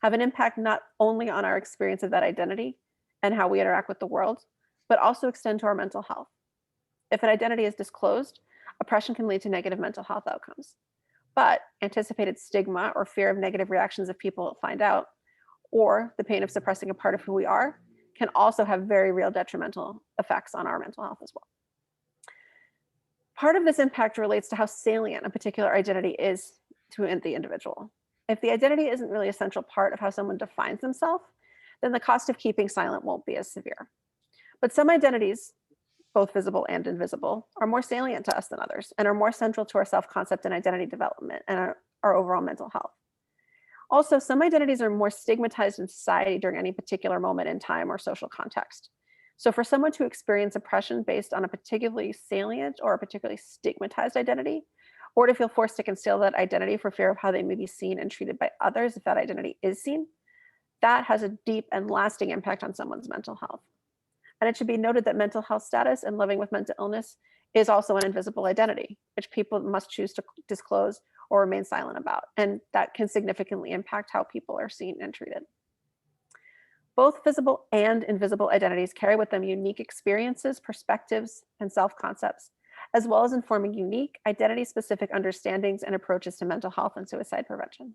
have an impact not only on our experience of that identity and how we interact with the world, but also extend to our mental health. If an identity is disclosed, oppression can lead to negative mental health outcomes. But anticipated stigma or fear of negative reactions if people find out, or the pain of suppressing a part of who we are, can also have very real detrimental effects on our mental health as well. Part of this impact relates to how salient a particular identity is to the individual. If the identity isn't really a central part of how someone defines themselves, then the cost of keeping silent won't be as severe. But some identities, both visible and invisible, are more salient to us than others and are more central to our self-concept and identity development and our overall mental health. Also, some identities are more stigmatized in society during any particular moment in time or social context. So for someone to experience oppression based on a particularly salient or a particularly stigmatized identity, or to feel forced to conceal that identity for fear of how they may be seen and treated by others if that identity is seen, that has a deep and lasting impact on someone's mental health. And it should be noted that mental health status and living with mental illness is also an invisible identity, which people must choose to disclose or remain silent about. And that can significantly impact how people are seen and treated. Both visible and invisible identities carry with them unique experiences, perspectives, and self-concepts, as well as informing unique identity-specific understandings and approaches to mental health and suicide prevention.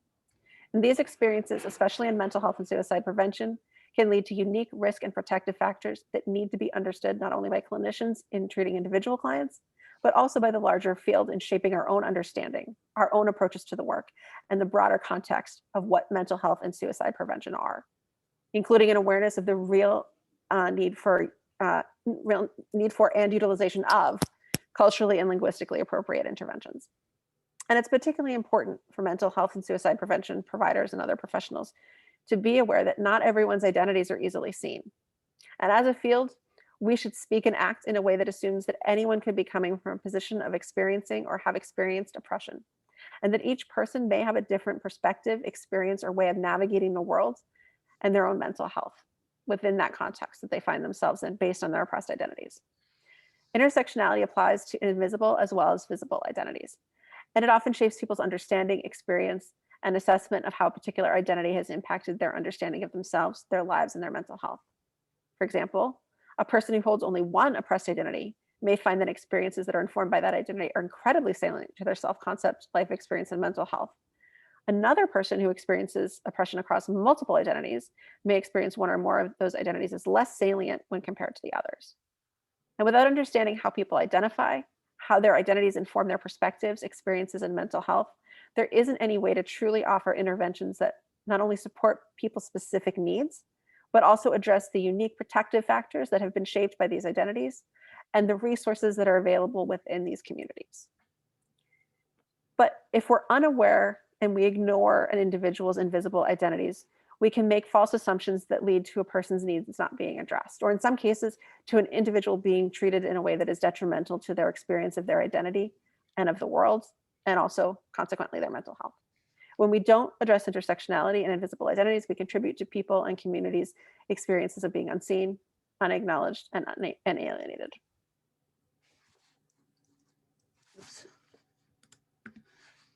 And these experiences, especially in mental health and suicide prevention, can lead to unique risk and protective factors that need to be understood not only by clinicians in treating individual clients, but also by the larger field in shaping our own understanding, our own approaches to the work, and the broader context of what mental health and suicide prevention are, including an awareness of the real need for and utilization of culturally and linguistically appropriate interventions. And it's particularly important for mental health and suicide prevention providers and other professionals to be aware that not everyone's identities are easily seen. And as a field, we should speak and act in a way that assumes that anyone could be coming from a position of experiencing or have experienced oppression, and that each person may have a different perspective, experience, or way of navigating the world and their own mental health within that context that they find themselves in based on their oppressed identities. Intersectionality applies to invisible as well as visible identities, and it often shapes people's understanding, experience, and assessment of how a particular identity has impacted their understanding of themselves, their lives, and their mental health. For example, a person who holds only one oppressed identity may find that experiences that are informed by that identity are incredibly salient to their self-concept, life experience, and mental health. Another person who experiences oppression across multiple identities may experience one or more of those identities as less salient when compared to the others. And without understanding how people identify, how their identities inform their perspectives, experiences, and mental health, there isn't any way to truly offer interventions that not only support people's specific needs, but also address the unique protective factors that have been shaped by these identities and the resources that are available within these communities. But if we're unaware and we ignore an individual's invisible identities, we can make false assumptions that lead to a person's needs not being addressed, or in some cases, to an individual being treated in a way that is detrimental to their experience of their identity and of the world, and also consequently their mental health. When we don't address intersectionality and invisible identities, we contribute to people and communities' experiences of being unseen, unacknowledged, and alienated.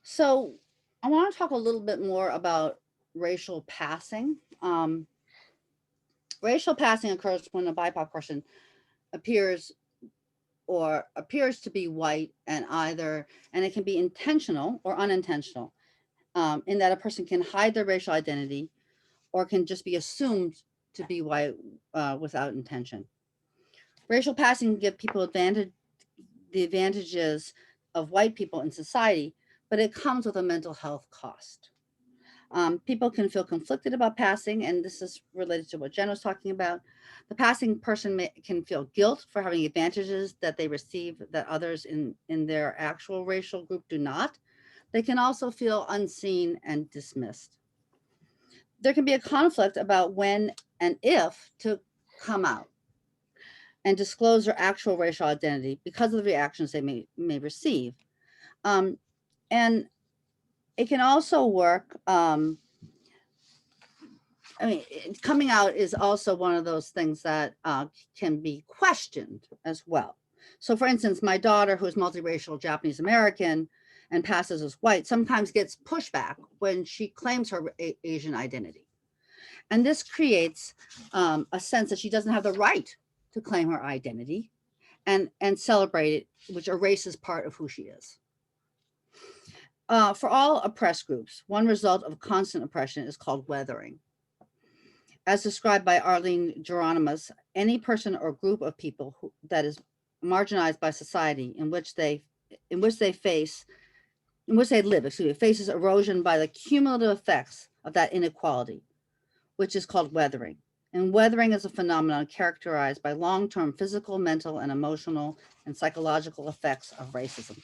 So I want to talk a little bit more about racial passing. Racial passing occurs when a BIPOC person appears to be white, and it can be intentional or unintentional, in that a person can hide their racial identity or can just be assumed to be white without intention. Racial passing can give people the advantages of white people in society, but it comes with a mental health cost. People can feel conflicted about passing, and this is related to what Jen was talking about. The passing person can feel guilt for having advantages that they receive that others in their actual racial group do not. They can also feel unseen and dismissed. There can be a conflict about when and if to come out and disclose their actual racial identity because of the reactions they may receive. And it can also work. Coming out is also one of those things that can be questioned as well. So for instance, my daughter, who is multiracial Japanese American and passes as white, sometimes gets pushback when she claims her Asian identity. And this creates a sense that she doesn't have the right to claim her identity and celebrate it, which erases part of who she is. For all oppressed groups, one result of constant oppression is called weathering. As described by Arlene Geronimus, any person or group of people that is marginalized by society in which they live faces erosion by the cumulative effects of that inequality, which is called weathering. And weathering is a phenomenon characterized by long-term physical, mental, and emotional and psychological effects of racism,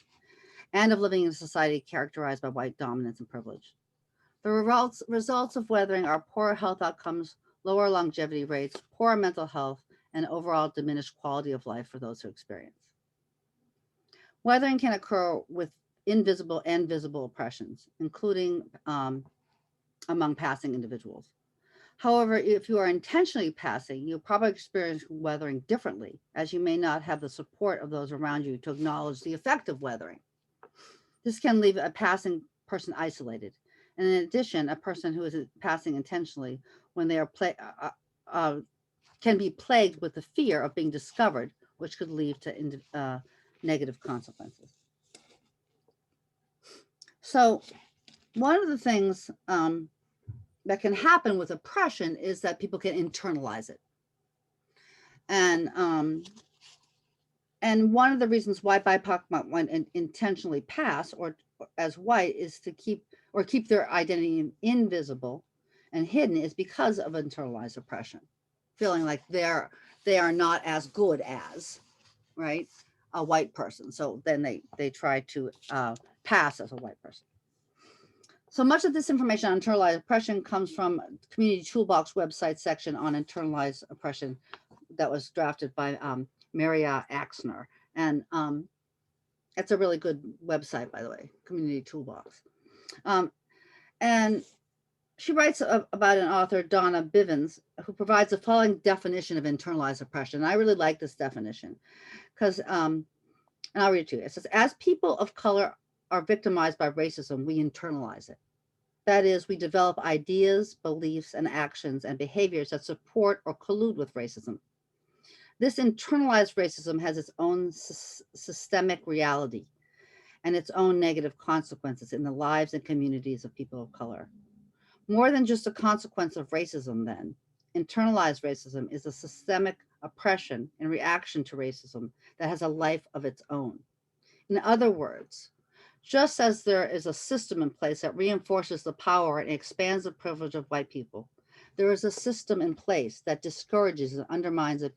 and of living in a society characterized by white dominance and privilege. The results of weathering are poorer health outcomes, lower longevity rates, poorer mental health, and overall diminished quality of life for those who experience. Weathering can occur with invisible and visible oppressions, including among passing individuals. However, if you are intentionally passing, you'll probably experience weathering differently, as you may not have the support of those around you to acknowledge the effect of weathering. This can leave a passing person isolated. And in addition, a person who is passing intentionally, when they are can be plagued with the fear of being discovered, which could lead to negative consequences. So one of the things that can happen with oppression is that people can internalize it. And one of the reasons why BIPOC might intentionally pass or as white is to keep their identity invisible and hidden is because of internalized oppression, feeling like they are not as good as, right, a white person. So then they try to pass as a white person. So much of this information on internalized oppression comes from Community Toolbox website section on internalized oppression that was drafted by Maria Axner. And it's a really good website, by the way, Community Toolbox. And she writes about an author, Donna Bivens, who provides the following definition of internalized oppression. And I really like this definition because, and I'll read it to you. It says, as people of color are victimized by racism, we internalize it. That is, we develop ideas, beliefs, and actions and behaviors that support or collude with racism. This internalized racism has its own systemic reality and its own negative consequences in the lives and communities of people of color. More than just a consequence of racism, then, internalized racism is a systemic oppression in reaction to racism that has a life of its own. In other words, just as there is a system in place that reinforces the power and expands the privilege of white people, there is a system in place that discourages and undermines the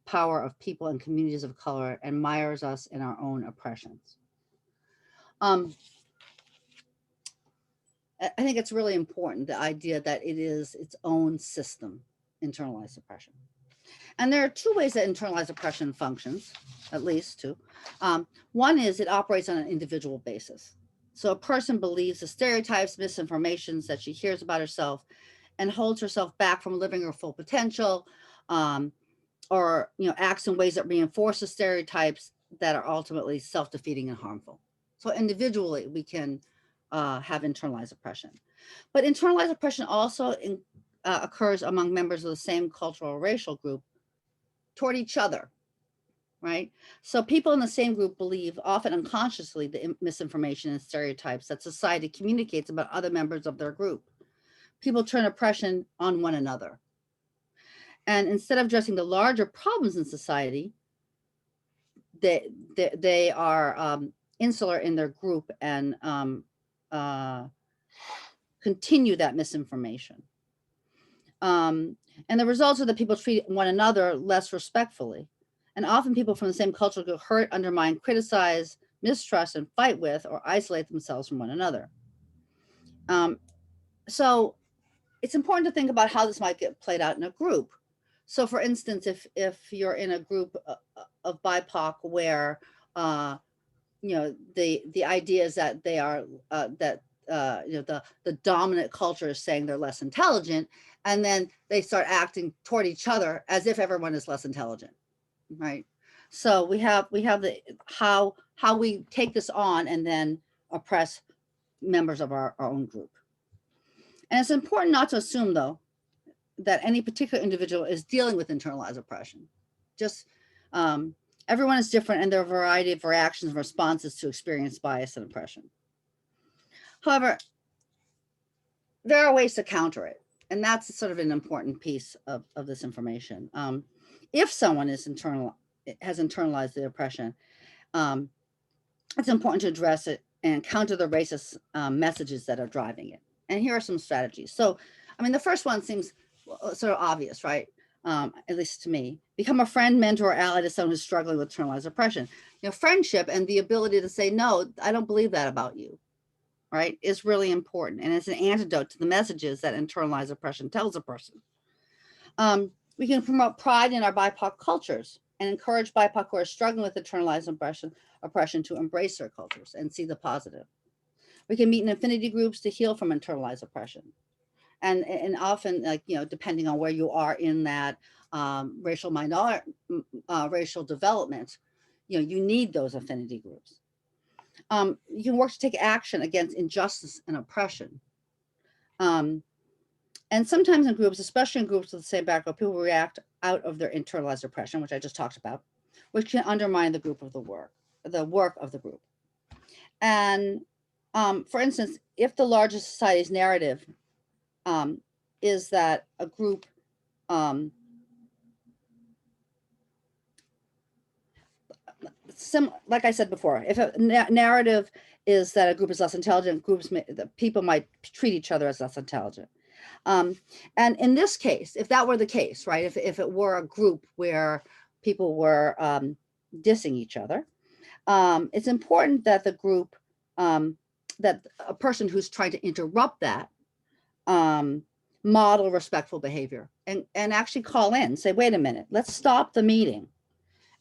power of people and communities of color and mires us in our own oppressions. I think it's really important, the idea that it is its own system, internalized oppression. And there are two ways that internalized oppression functions, at least two. One is it operates on an individual basis. So a person believes the stereotypes, misinformations that she hears about herself and holds herself back from living her full potential, or acts in ways that reinforce the stereotypes that are ultimately self-defeating and harmful. So individually, we can have internalized oppression. But internalized oppression also occurs among members of the same cultural or racial group toward each other, right? So people in the same group believe, often unconsciously, the misinformation and stereotypes that society communicates about other members of their group. People turn oppression on one another. And instead of addressing the larger problems in society, they are insular in their group and continue that misinformation. And the results are that people treat one another less respectfully. And often people from the same culture get hurt, undermine, criticize, mistrust, and fight with or isolate themselves from one another. So it's important to think about how this might get played out in a group. So for instance, if you're in a group of BIPOC where the idea is that they are the dominant culture is saying they're less intelligent, and then they start acting toward each other as if everyone is less intelligent, right? So we have the how we take this on and then oppress members of our own group. And it's important not to assume, though, that any particular individual is dealing with internalized oppression. Just everyone is different, and there are a variety of reactions and responses to experience bias and oppression. However, there are ways to counter it, and that's sort of an important piece of this information. If someone has internalized the oppression, it's important to address it and counter the racist messages that are driving it. And here are some strategies. So, I mean, the first one seems sort of obvious, right? At least to me. Become a friend, mentor, or ally to someone who's struggling with internalized oppression. Friendship and the ability to say, no, I don't believe that about you, right, is really important. And it's an antidote to the messages that internalized oppression tells a person. We can promote pride in our BIPOC cultures and encourage BIPOC who are struggling with internalized oppression to embrace their cultures and see the positive. We can meet in affinity groups to heal from internalized oppression. And often, depending on where you are in that racial development, you need those affinity groups. You can work to take action against injustice and oppression. And sometimes in groups, especially in groups with the same background, people react out of their internalized oppression, which I just talked about, which can undermine the work of the group. And for instance, if the larger society's narrative is that a group like I said before, if a narrative is that a group is less intelligent, the people might treat each other as less intelligent. And in this case, if that were the case, right, if it were a group where people were dissing each other, it's important that the group, that a person who's trying to interrupt that model respectful behavior and actually call in, say, wait a minute, let's stop the meeting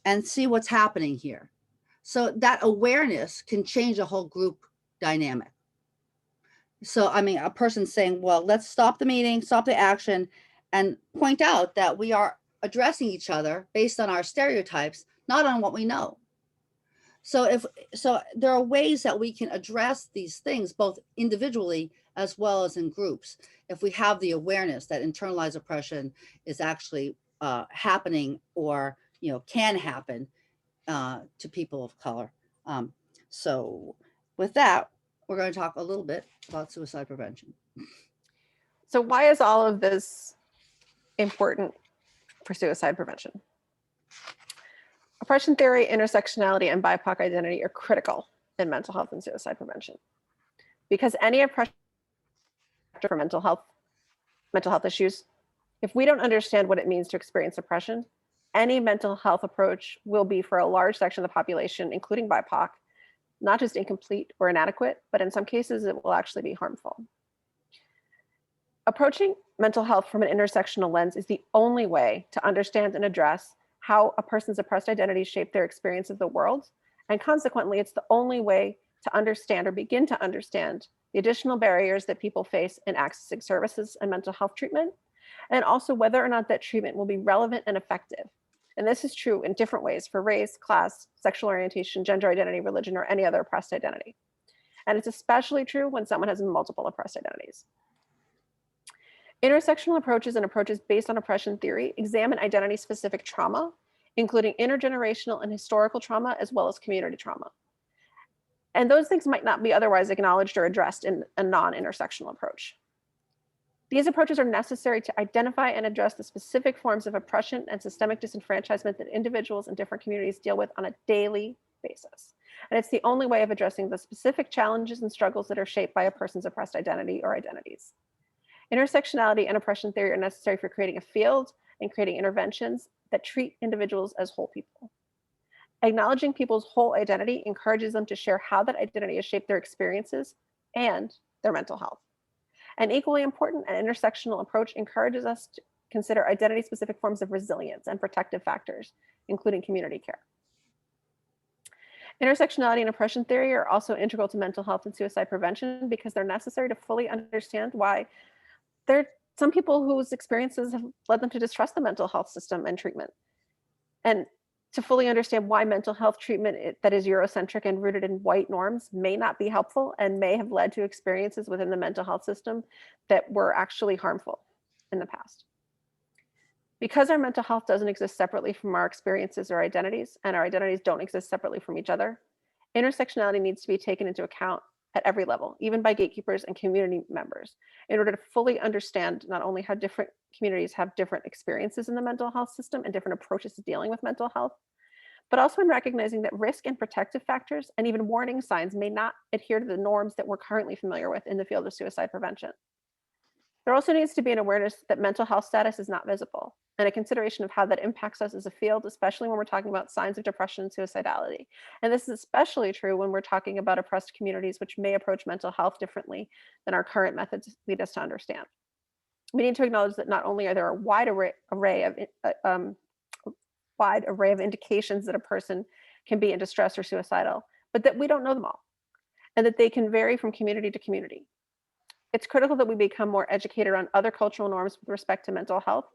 and see what's happening here. So that awareness can change a whole group dynamic. So, I mean, a person saying, well, let's stop the meeting, stop the action, and point out that we are addressing each other based on our stereotypes, not on what we know. So there are ways that we can address these things, both individually as well as in groups, if we have the awareness that internalized oppression is actually happening or can happen to people of color. So with that, we're going to talk a little bit about suicide prevention. So why is all of this important for suicide prevention? Oppression theory, intersectionality, and BIPOC identity are critical in mental health and suicide prevention, because any oppression for mental health issues, if we don't understand what it means to experience oppression, any mental health approach will be, for a large section of the population, including BIPOC, not just incomplete or inadequate, but in some cases it will actually be harmful. Approaching mental health from an intersectional lens is the only way to understand and address how a person's oppressed identities shape their experience of the world. And consequently, it's the only way to understand or begin to understand the additional barriers that people face in accessing services and mental health treatment, and also whether or not that treatment will be relevant and effective. And this is true in different ways for race, class, sexual orientation, gender identity, religion, or any other oppressed identity. And it's especially true when someone has multiple oppressed identities. Intersectional approaches and approaches based on oppression theory examine identity-specific trauma, including intergenerational and historical trauma, as well as community trauma. And those things might not be otherwise acknowledged or addressed in a non-intersectional approach. These approaches are necessary to identify and address the specific forms of oppression and systemic disenfranchisement that individuals in different communities deal with on a daily basis. And it's the only way of addressing the specific challenges and struggles that are shaped by a person's oppressed identity or identities. Intersectionality and oppression theory are necessary for creating a field and creating interventions that treat individuals as whole people. Acknowledging people's whole identity encourages them to share how that identity has shaped their experiences and their mental health. An equally important and intersectional approach encourages us to consider identity-specific forms of resilience and protective factors, including community care. Intersectionality and oppression theory are also integral to mental health and suicide prevention because they're necessary to fully understand why there are some people whose experiences have led them to distrust the mental health system and treatment. And to fully understand why mental health treatment that is Eurocentric and rooted in white norms may not be helpful and may have led to experiences within the mental health system that were actually harmful in the past. Because our mental health doesn't exist separately from our experiences or identities, and our identities don't exist separately from each other, intersectionality needs to be taken into account at every level, even by gatekeepers and community members, in order to fully understand not only how different communities have different experiences in the mental health system and different approaches to dealing with mental health, but also in recognizing that risk and protective factors and even warning signs may not adhere to the norms that we're currently familiar with in the field of suicide prevention. There also needs to be an awareness that mental health status is not visible, and a consideration of how that impacts us as a field, especially when we're talking about signs of depression and suicidality. And this is especially true when we're talking about oppressed communities, which may approach mental health differently than our current methods lead us to understand. We need to acknowledge that not only are there a wide array of indications that a person can be in distress or suicidal, but that we don't know them all, and that they can vary from community to community. It's critical that we become more educated on other cultural norms with respect to mental health,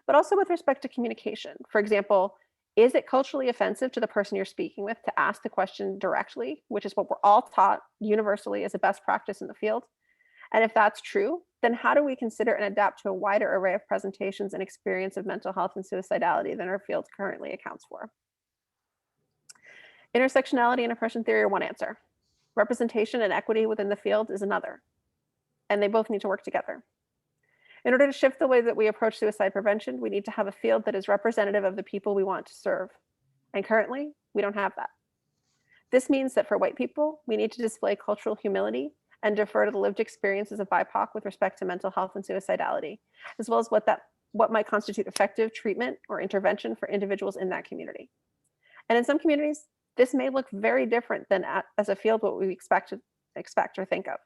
but also with respect to communication. For example, is it culturally offensive to the person you're speaking with to ask the question directly, which is what we're all taught universally as a best practice in the field? And if that's true, then how do we consider and adapt to a wider array of presentations and experience of mental health and suicidality than our field currently accounts for? Intersectionality and oppression theory are one answer. Representation and equity within the field is another, and they both need to work together. In order to shift the way that we approach suicide prevention, we need to have a field that is representative of the people we want to serve. And currently, we don't have that. This means that for white people, we need to display cultural humility and defer to the lived experiences of BIPOC with respect to mental health and suicidality, as well as what might constitute effective treatment or intervention for individuals in that community. And in some communities, this may look very different than as a field what we expect or think of.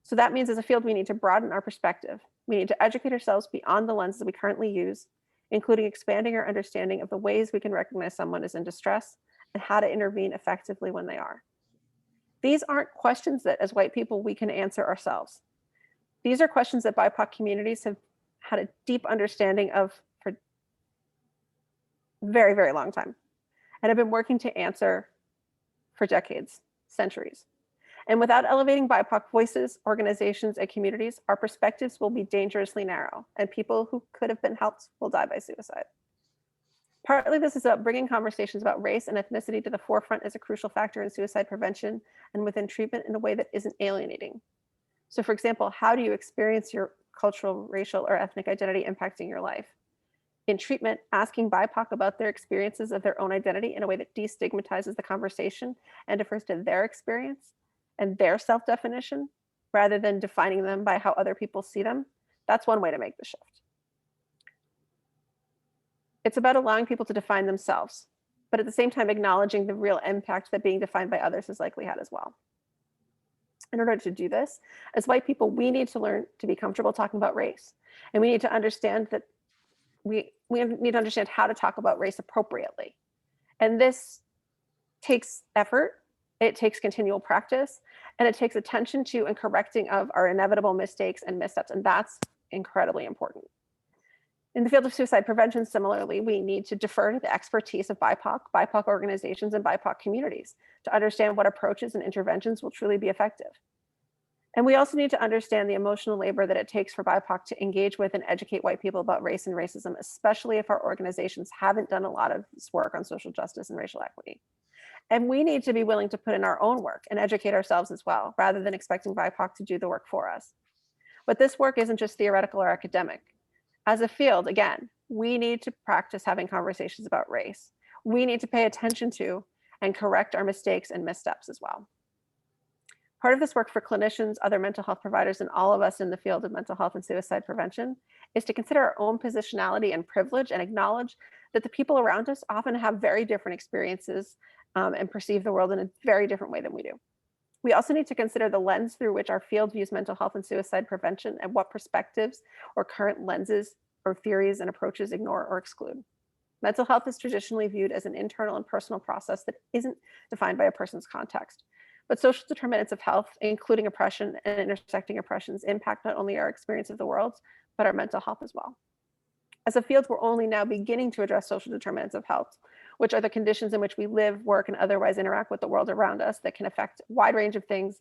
So that means as a field, we need to broaden our perspective. We need to educate ourselves beyond the lenses we currently use, including expanding our understanding of the ways we can recognize someone is in distress and how to intervene effectively when they are. These aren't questions that as white people we can answer ourselves. These are questions that BIPOC communities have had a deep understanding of for a very, very long time and have been working to answer for decades, centuries. And without elevating BIPOC voices, organizations, and communities, our perspectives will be dangerously narrow, and people who could have been helped will die by suicide. Partly this is about bringing conversations about race and ethnicity to the forefront as a crucial factor in suicide prevention and within treatment in a way that isn't alienating. So for example, how do you experience your cultural, racial, or ethnic identity impacting your life? In treatment, asking BIPOC about their experiences of their own identity in a way that destigmatizes the conversation and defers to their experience and their self-definition, rather than defining them by how other people see them, that's one way to make the shift. It's about allowing people to define themselves, but at the same time acknowledging the real impact that being defined by others has likely had as well. In order to do this, as white people, we need to learn to be comfortable talking about race. And we need to understand that we need to understand how to talk about race appropriately. And this takes effort, it takes continual practice, and it takes attention to and correcting of our inevitable mistakes and missteps. And that's incredibly important. In the field of suicide prevention, similarly, we need to defer to the expertise of BIPOC organizations, and BIPOC communities to understand what approaches and interventions will truly be effective. And we also need to understand the emotional labor that it takes for BIPOC to engage with and educate white people about race and racism, especially if our organizations haven't done a lot of this work on social justice and racial equity. And we need to be willing to put in our own work and educate ourselves as well, rather than expecting BIPOC to do the work for us. But this work isn't just theoretical or academic. As a field, again, we need to practice having conversations about race. We need to pay attention to and correct our mistakes and missteps as well. Part of this work for clinicians, other mental health providers, and all of us in the field of mental health and suicide prevention is to consider our own positionality and privilege and acknowledge that the people around us often have very different experiences and perceive the world in a very different way than we do. We also need to consider the lens through which our field views mental health and suicide prevention and what perspectives or current lenses or theories and approaches ignore or exclude. Mental health is traditionally viewed as an internal and personal process that isn't defined by a person's context. But social determinants of health, including oppression and intersecting oppressions, impact not only our experience of the world, but our mental health as well. As a field, we're only now beginning to address social determinants of health, which are the conditions in which we live, work, and otherwise interact with the world around us that can affect a wide range of things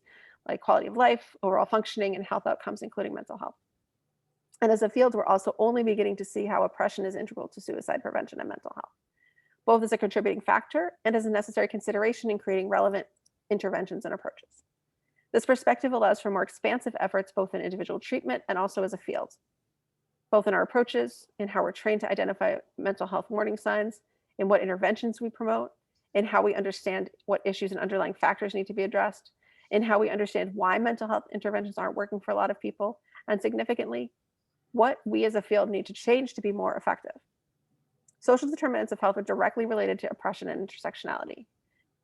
like quality of life, overall functioning, and health outcomes, including mental health. And as a field, we're also only beginning to see how oppression is integral to suicide prevention and mental health, both as a contributing factor and as a necessary consideration in creating relevant interventions and approaches. This perspective allows for more expansive efforts, both in individual treatment and also as a field, both in our approaches, in how we're trained to identify mental health warning signs, in what interventions we promote, in how we understand what issues and underlying factors need to be addressed, in how we understand why mental health interventions aren't working for a lot of people, and significantly, what we as a field need to change to be more effective. Social determinants of health are directly related to oppression and intersectionality.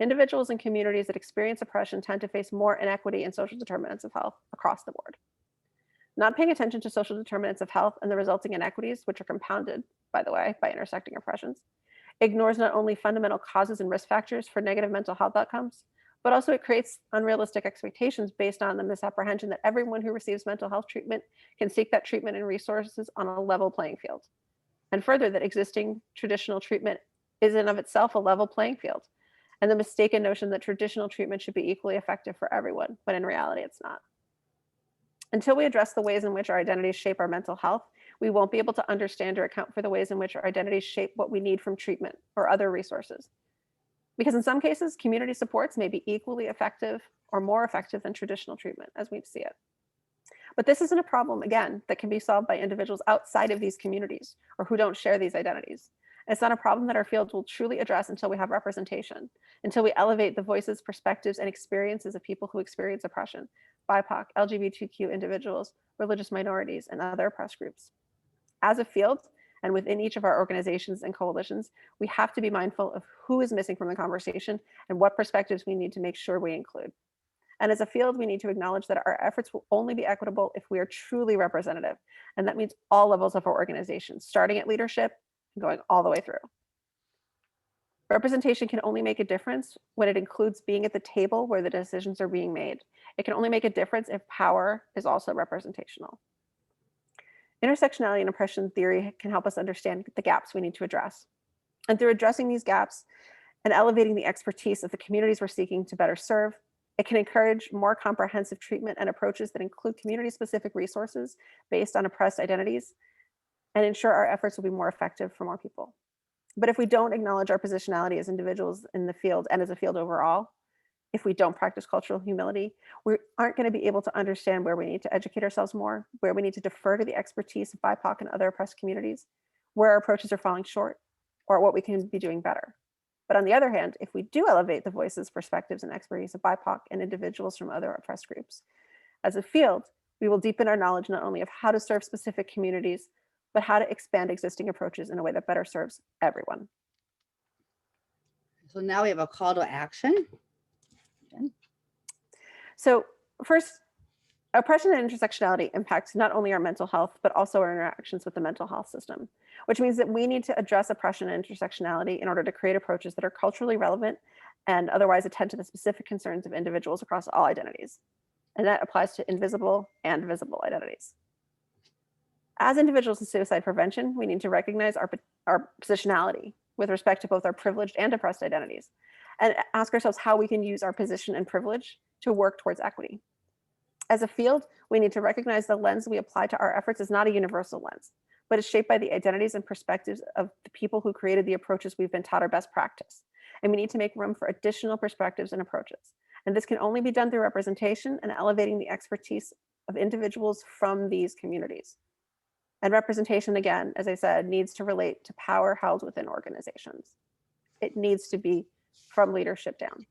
Individuals and communities that experience oppression tend to face more inequity and social determinants of health across the board. Not paying attention to social determinants of health and the resulting inequities, which are compounded, by the way, by intersecting oppressions, ignores not only fundamental causes and risk factors for negative mental health outcomes, but also it creates unrealistic expectations based on the misapprehension that everyone who receives mental health treatment can seek that treatment and resources on a level playing field. And further, that existing traditional treatment is in of itself a level playing field, and the mistaken notion that traditional treatment should be equally effective for everyone, but in reality, it's not. Until we address the ways in which our identities shape our mental health, we won't be able to understand or account for the ways in which our identities shape what we need from treatment or other resources. Because in some cases, community supports may be equally effective or more effective than traditional treatment as we see it. But this isn't a problem, again, that can be solved by individuals outside of these communities or who don't share these identities. It's not a problem that our field will truly address until we have representation, until we elevate the voices, perspectives, and experiences of people who experience oppression, BIPOC, LGBTQ individuals, religious minorities, and other oppressed groups. As a field, and within each of our organizations and coalitions, we have to be mindful of who is missing from the conversation and what perspectives we need to make sure we include. And as a field, we need to acknowledge that our efforts will only be equitable if we are truly representative. And that means all levels of our organization, starting at leadership and going all the way through. Representation can only make a difference when it includes being at the table where the decisions are being made. It can only make a difference if power is also representational. Intersectionality and oppression theory can help us understand the gaps we need to address. And through addressing these gaps and elevating the expertise of the communities we're seeking to better serve, it can encourage more comprehensive treatment and approaches that include community-specific resources based on oppressed identities and ensure our efforts will be more effective for more people. But if we don't acknowledge our positionality as individuals in the field and as a field overall, if we don't practice cultural humility, we aren't going to be able to understand where we need to educate ourselves more, where we need to defer to the expertise of BIPOC and other oppressed communities, where our approaches are falling short, or what we can be doing better. But on the other hand, if we do elevate the voices, perspectives, and expertise of BIPOC and individuals from other oppressed groups, as a field, we will deepen our knowledge not only of how to serve specific communities, but how to expand existing approaches in a way that better serves everyone. So now we have a call to action. So first, oppression and intersectionality impacts not only our mental health, but also our interactions with the mental health system, which means that we need to address oppression and intersectionality in order to create approaches that are culturally relevant and otherwise attend to the specific concerns of individuals across all identities. And that applies to invisible and visible identities. As individuals in suicide prevention, we need to recognize our positionality with respect to both our privileged and oppressed identities, and ask ourselves how we can use our position and privilege to work towards equity. As a field, we need to recognize the lens we apply to our efforts is not a universal lens, but is shaped by the identities and perspectives of the people who created the approaches we've been taught are best practice. And we need to make room for additional perspectives and approaches. And this can only be done through representation and elevating the expertise of individuals from these communities. And representation, again, as I said, needs to relate to power held within organizations. It needs to be from leadership down.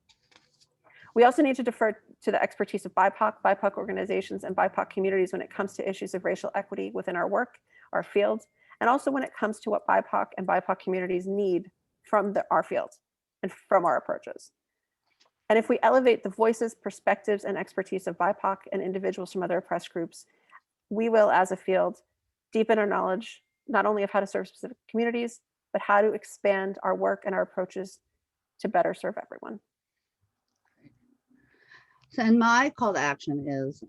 We also need to defer to the expertise of BIPOC organizations, and BIPOC communities when it comes to issues of racial equity within our work, our fields, and also when it comes to what BIPOC and BIPOC communities need from our fields and from our approaches. And if we elevate the voices, perspectives, and expertise of BIPOC and individuals from other oppressed groups, we will, as a field, deepen our knowledge, not only of how to serve specific communities, but how to expand our work and our approaches to better serve everyone. So, and my call to action is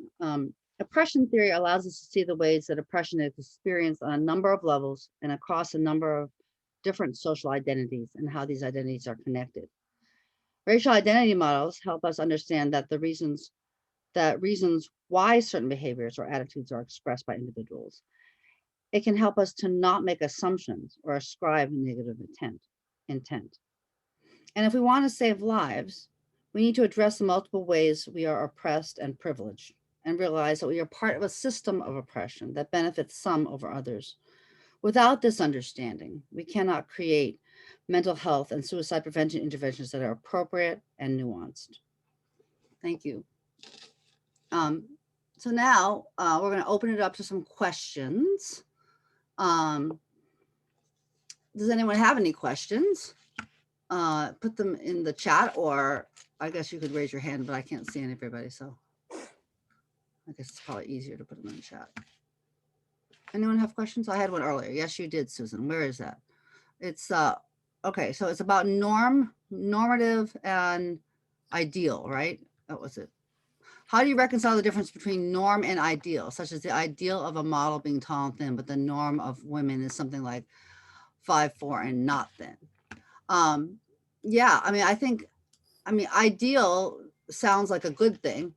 oppression theory allows us to see the ways that oppression is experienced on a number of levels and across a number of different social identities and how these identities are connected. Racial identity models help us understand that the reasons why certain behaviors or attitudes are expressed by individuals. It can help us to not make assumptions or ascribe negative intent. And if we want to save lives, we need to address the multiple ways we are oppressed and privileged and realize that we are part of a system of oppression that benefits some over others. Without this understanding, we cannot create mental health and suicide prevention interventions that are appropriate and nuanced. Thank you. So now we're going to open it up to some questions. Does anyone have any questions? Put them in the chat, or I guess you could raise your hand, but I can't see everybody, so I guess it's probably easier to put them in the chat. Anyone have questions? I had one earlier. Yes, you did, Susan. Where is that? It's okay, so it's about normative and ideal, right? That was it. How do you reconcile the difference between norm and ideal, such as the ideal of a model being tall and thin, but the norm of women is something like 5'4" and not thin? Yeah, I mean, ideal sounds like a good thing.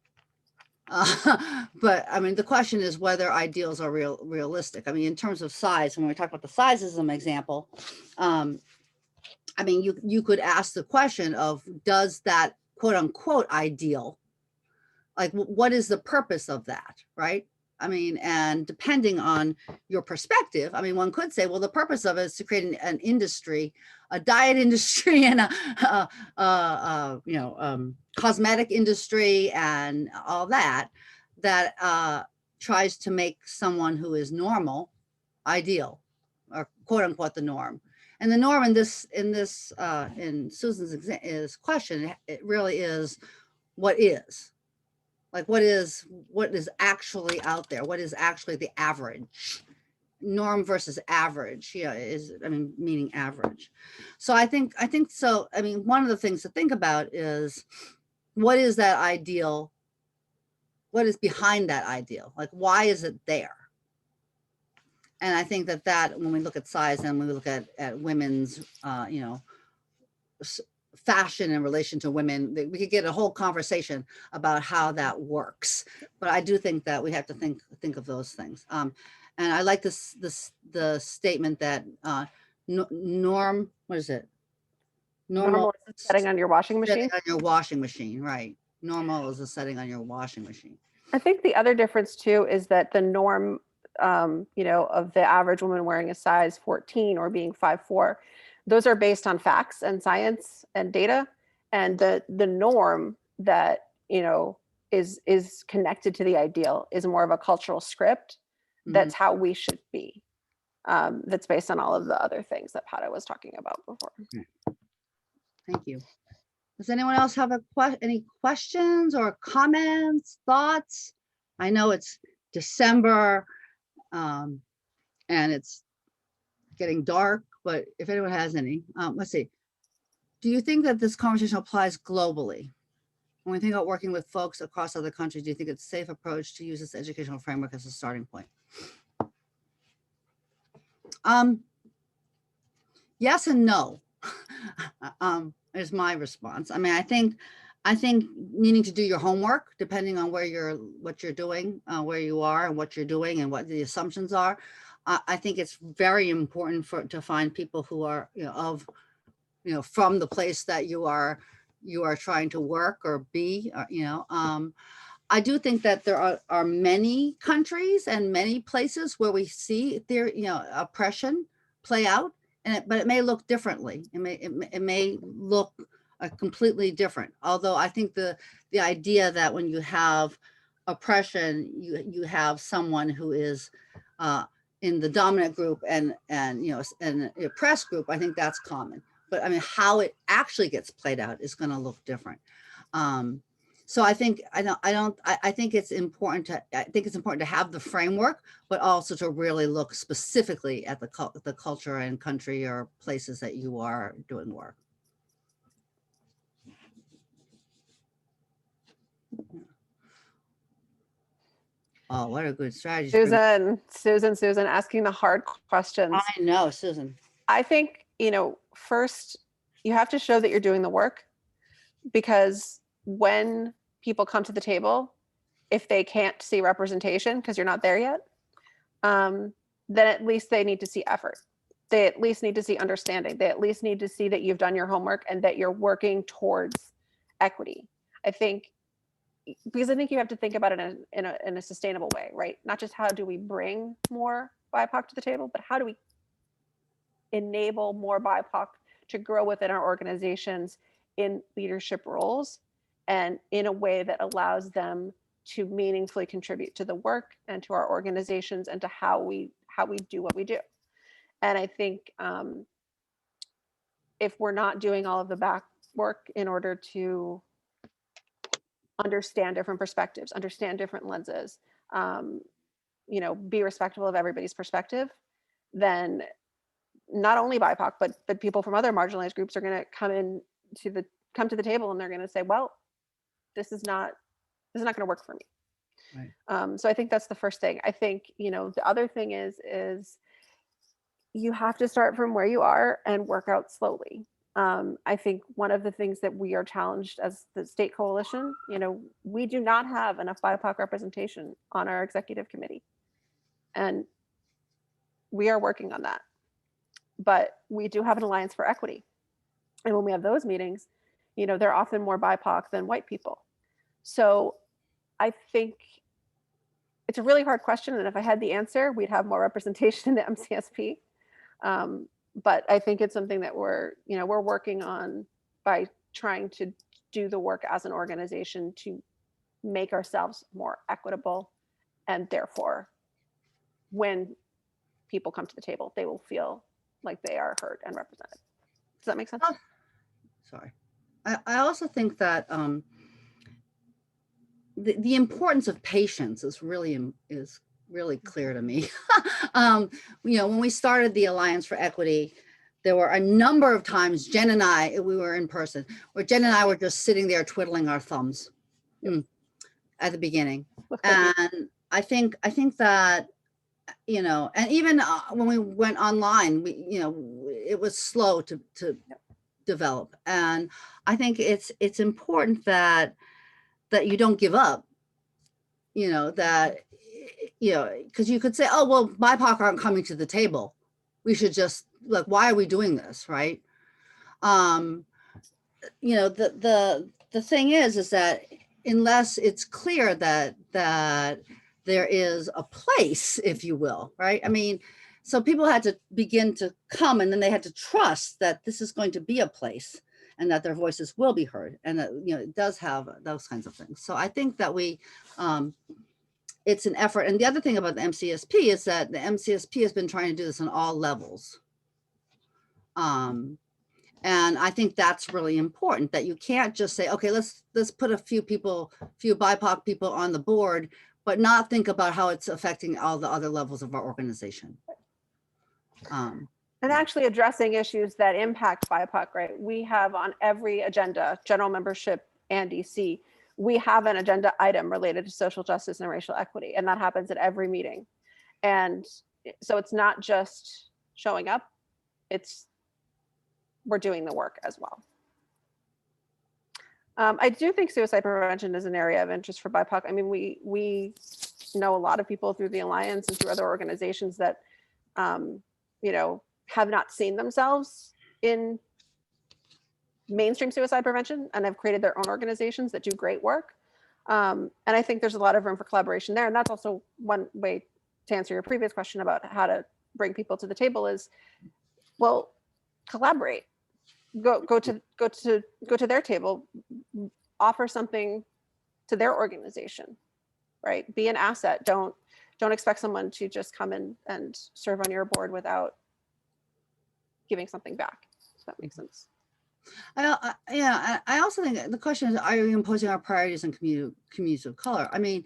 But I mean, the question is whether ideals are realistic. I mean, in terms of size, when we talk about the size as an example, I mean, you could ask the question of, does that quote unquote ideal, like what is the purpose of that, right? I mean, and depending on your perspective, I mean, one could say, well, the purpose of it is to create an industry, a diet industry, and cosmetic industry, and all that tries to make someone who is normal ideal, or quote unquote the norm. And the norm in Susan's question, it really is what is. Like what is actually out there? What is actually the average? Norm versus average, meaning average. So I think so. I mean, one of the things to think about is, what is that ideal? What is behind that ideal? Like, why is it there? And I think that when we look at size and when we look at women's, fashion in relation to women, we could get a whole conversation about how that works. But I do think that we have to think of those things. And I like the statement that norm, what is it? Normal is the setting on your washing machine. Setting on your washing machine, right? Normal is the setting on your washing machine. I think the other difference too is that the norm, of the average woman wearing a size 14 or being 5'4", those are based on facts and science and data. And the norm that, is connected to the ideal is more of a cultural script. That's how we should be. That's based on all of the other things that Pata was talking about before. Thank you. Does anyone else have any questions or comments, thoughts? I know it's December and it's getting dark, but if anyone has any, let's see. Do you think that this conversation applies globally? When we think about working with folks across other countries, do you think it's a safe approach to use this educational framework as a starting point? Yes and no, is my response. I mean, I think needing to do your homework, depending on what you're doing, where you are and what you're doing and what the assumptions are. I think it's very important to find people who are, from the place that you are trying to work or be, I do think that there are many countries and many places where we see there, oppression play out, but it may look differently. It may look completely different. Although I think the idea that when you have oppression, you have someone who is in the dominant group and the oppressed group, I think that's common. But I mean, how it actually gets played out is going to look different. So I think it's important to have the framework, but also to really look specifically at the culture and country or places that you are doing work. Oh, what a good strategy. Susan, asking the hard questions. I know, Susan. I think, first you have to show that you're doing the work, because when people come to the table, if they can't see representation because you're not there yet, then at least they need to see effort. They at least need to see understanding. They at least need to see that you've done your homework and that you're working towards equity. Because I think you have to think about it in a sustainable way, right? Not just how do we bring more BIPOC to the table, but how do we enable more BIPOC to grow within our organizations in leadership roles and in a way that allows them to meaningfully contribute to the work and to our organizations and to how we do what we do. And I think if we're not doing all of the back work in order to understand different perspectives, understand different lenses, be respectful of everybody's perspective, then not only BIPOC, but people from other marginalized groups are going to come to the table and they're going to say, well, this is not going to work for me. Right. So I think that's the first thing. I think, the other thing is you have to start from where you are and work out slowly. I think one of the things that we are challenged as the state coalition, we do not have enough BIPOC representation on our executive committee. And we are working on that. But we do have an Alliance for Equity. And when we have those meetings, they're often more BIPOC than white people. So I think it's a really hard question. And if I had the answer, we'd have more representation in the MCSP. But I think it's something that we're working on by trying to do the work as an organization to make ourselves more equitable. And therefore, when people come to the table, they will feel like they are heard and represented. Does that make sense? Sorry. I also think that the importance of patience is really clear to me. When we started the Alliance for Equity, there were a number of times Jen and I, we were in person, where Jen and I were just sitting there twiddling our thumbs at the beginning. And I think that, and even when we went online, it was slow to develop. And I think it's important that you don't give up, because you could say, oh, well, BIPOC aren't coming to the table. We should just, why are we doing this, right? The thing is that unless it's clear that there is a place, if you will, right? I mean, so people had to begin to come, and then they had to trust that this is going to be a place and that their voices will be heard, and that, it does have those kinds of things. So I think that it's an effort. And the other thing about the MCSP is that the MCSP has been trying to do this on all levels. And I think that's really important, that you can't just say, okay, let's put a few BIPOC people on the board, but not think about how it's affecting all the other levels of our organization. And actually addressing issues that impact BIPOC, right? We have on every agenda, general membership and DC, we have an agenda item related to social justice and racial equity, and that happens at every meeting. And so it's not just showing up, we're doing the work as well. I do think suicide prevention is an area of interest for BIPOC. I mean, we know a lot of people through the Alliance and through other organizations that, have not seen themselves in mainstream suicide prevention and have created their own organizations that do great work. And I think there's a lot of room for collaboration there. And that's also one way to answer your previous question about how to bring people to the table is, well, collaborate. Go to their table, offer something to their organization, right? Be an asset. Don't expect someone to just come in and serve on your board without giving something back. If that makes sense. I also think the question is, are you imposing our priorities on communities of color? I mean,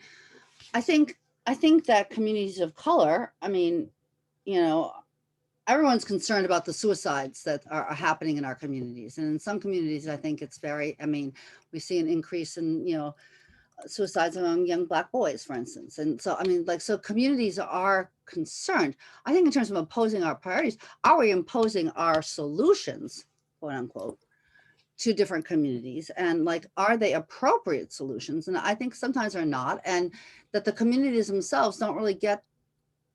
I think that communities of color, I mean, everyone's concerned about the suicides that are happening in our communities. And in some communities, I think it's we see an increase in, suicides among young Black boys, for instance. And so, I mean, so communities are concerned. I think in terms of imposing our priorities, are we imposing our solutions, quote unquote, to different communities? And are they appropriate solutions? And I think sometimes they're not, and that the communities themselves don't really get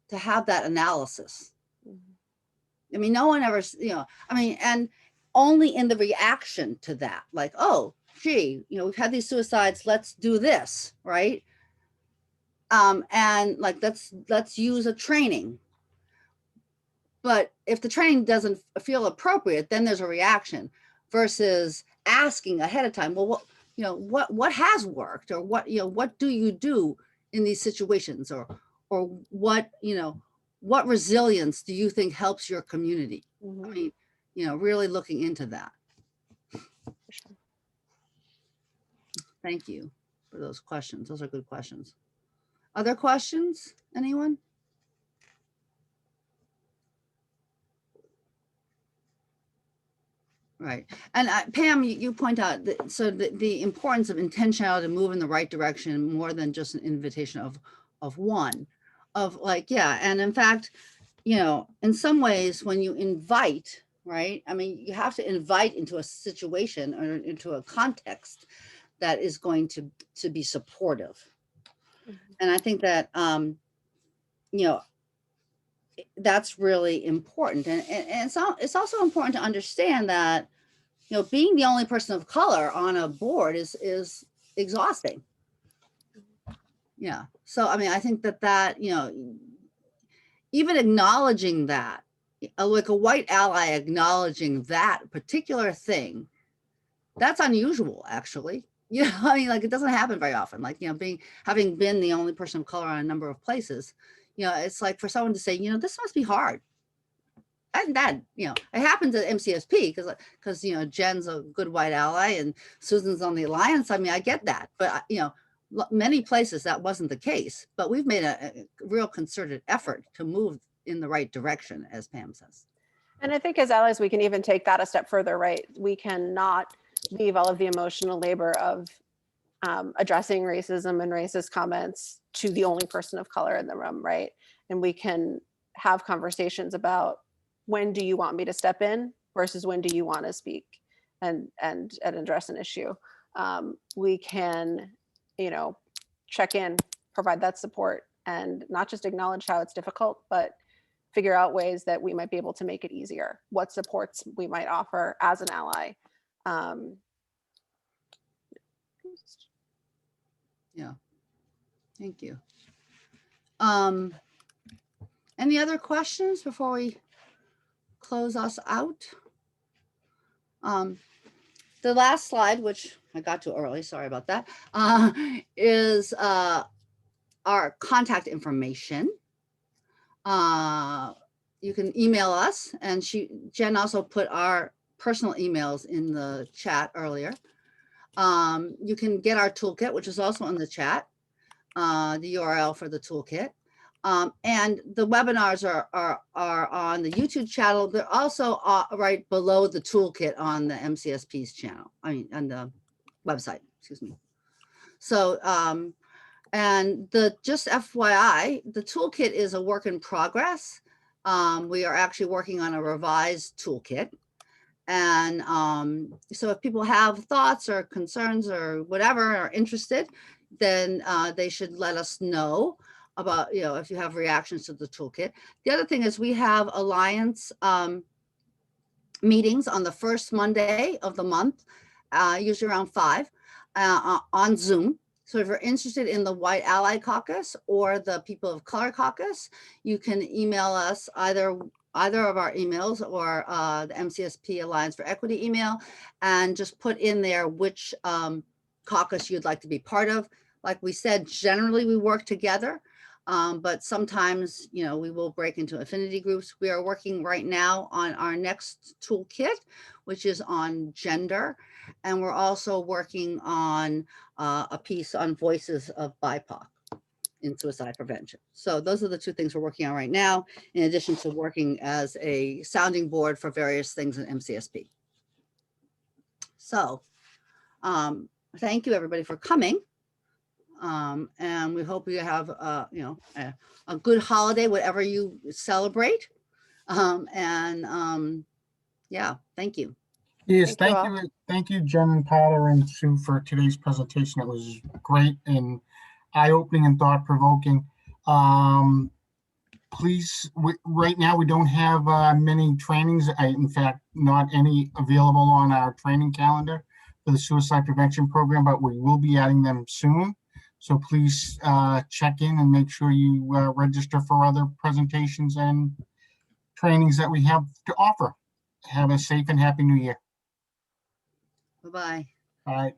to have that analysis. I mean, no one ever, and only in the reaction to that, oh, gee, we've had these suicides, let's do this, right? And let's use a training. But if the training doesn't feel appropriate, then there's a reaction versus asking ahead of time, well, what has worked, or what do you do in these situations, or what resilience do you think helps your community? I mean, really looking into that. Sure. Thank you for those questions. Those are good questions. Other questions, anyone? Right. And Pam, you point out that, so the importance of intentionality to move in the right direction more than just an invitation of one, of and in fact, in some ways, when you invite, right? I mean, you have to invite into a situation or into a context that is going to be supportive. And I think that, you know, that's really important. And it's also important to understand that, you know, being the only person of color on a board is exhausting. Yeah. So, I mean, I think that, you know, even acknowledging that, like a white ally acknowledging that particular thing, that's unusual, actually. You know, I mean, like, it doesn't happen very often. Like, you know, having been the only person of color on a number of places, you know, it's like for someone to say, you know, this must be hard. And that, you know, it happens at MCSP because, you know, Jen's a good white ally and Susan's on the Alliance. I mean, I get that, but, you know, many places that wasn't the case, but we've made a real concerted effort to move in the right direction, as Pam says. And I think as allies, we can even take that a step further, right? We cannot leave all of the emotional labor of addressing racism and racist comments to the only person of color in the room, right? And we can have conversations about, when do you want me to step in versus when do you want to speak and address an issue. We can, you know, check in, provide that support, and not just acknowledge how it's difficult, but figure out ways that we might be able to make it easier, what supports we might offer as an ally. Yeah, thank you. Any other questions before we close us out? The last slide, which I got to early, sorry about that, is our contact information. You can email us, and Jen also put our personal emails in the chat earlier. You can get our toolkit, which is also in the chat, the URL for the toolkit. And the webinars are on the YouTube channel. They're also right below the toolkit on the MCSP's channel, I mean, on the website, excuse me. So, and just FYI, the toolkit is a work in progress. We are actually working on a revised toolkit. And so if people have thoughts or concerns or whatever, are interested, then they should let us know about, you know, if you have reactions to the toolkit. The other thing is we have Alliance meetings on the first Monday of the month, usually around 5 on Zoom. So if you're interested in the White Ally Caucus or the People of Color Caucus, you can email us either of our emails or the MCSP Alliance for Equity email, and just put in there which caucus you'd like to be part of. Like we said, generally we work together, but sometimes, you know, we will break into affinity groups. We are working right now on our next toolkit, which is on gender. And we're also working on a piece on voices of BIPOC in suicide prevention. So those are the two things we're working on right now, in addition to working as a sounding board for various things in MCSP. So thank you everybody for coming. And we hope you have you know, a good holiday, whatever you celebrate. Yeah, thank you. Yes, Thank you thank you, Jen and Potter and Sue, for today's presentation. It was great and eye-opening and thought-provoking. Please, right now we don't have many trainings. In fact, not any available on our training calendar for the suicide prevention program, but we will be adding them soon. So please check in and make sure you register for other presentations and trainings that we have to offer. Have a safe and happy new year. Bye-bye. All right.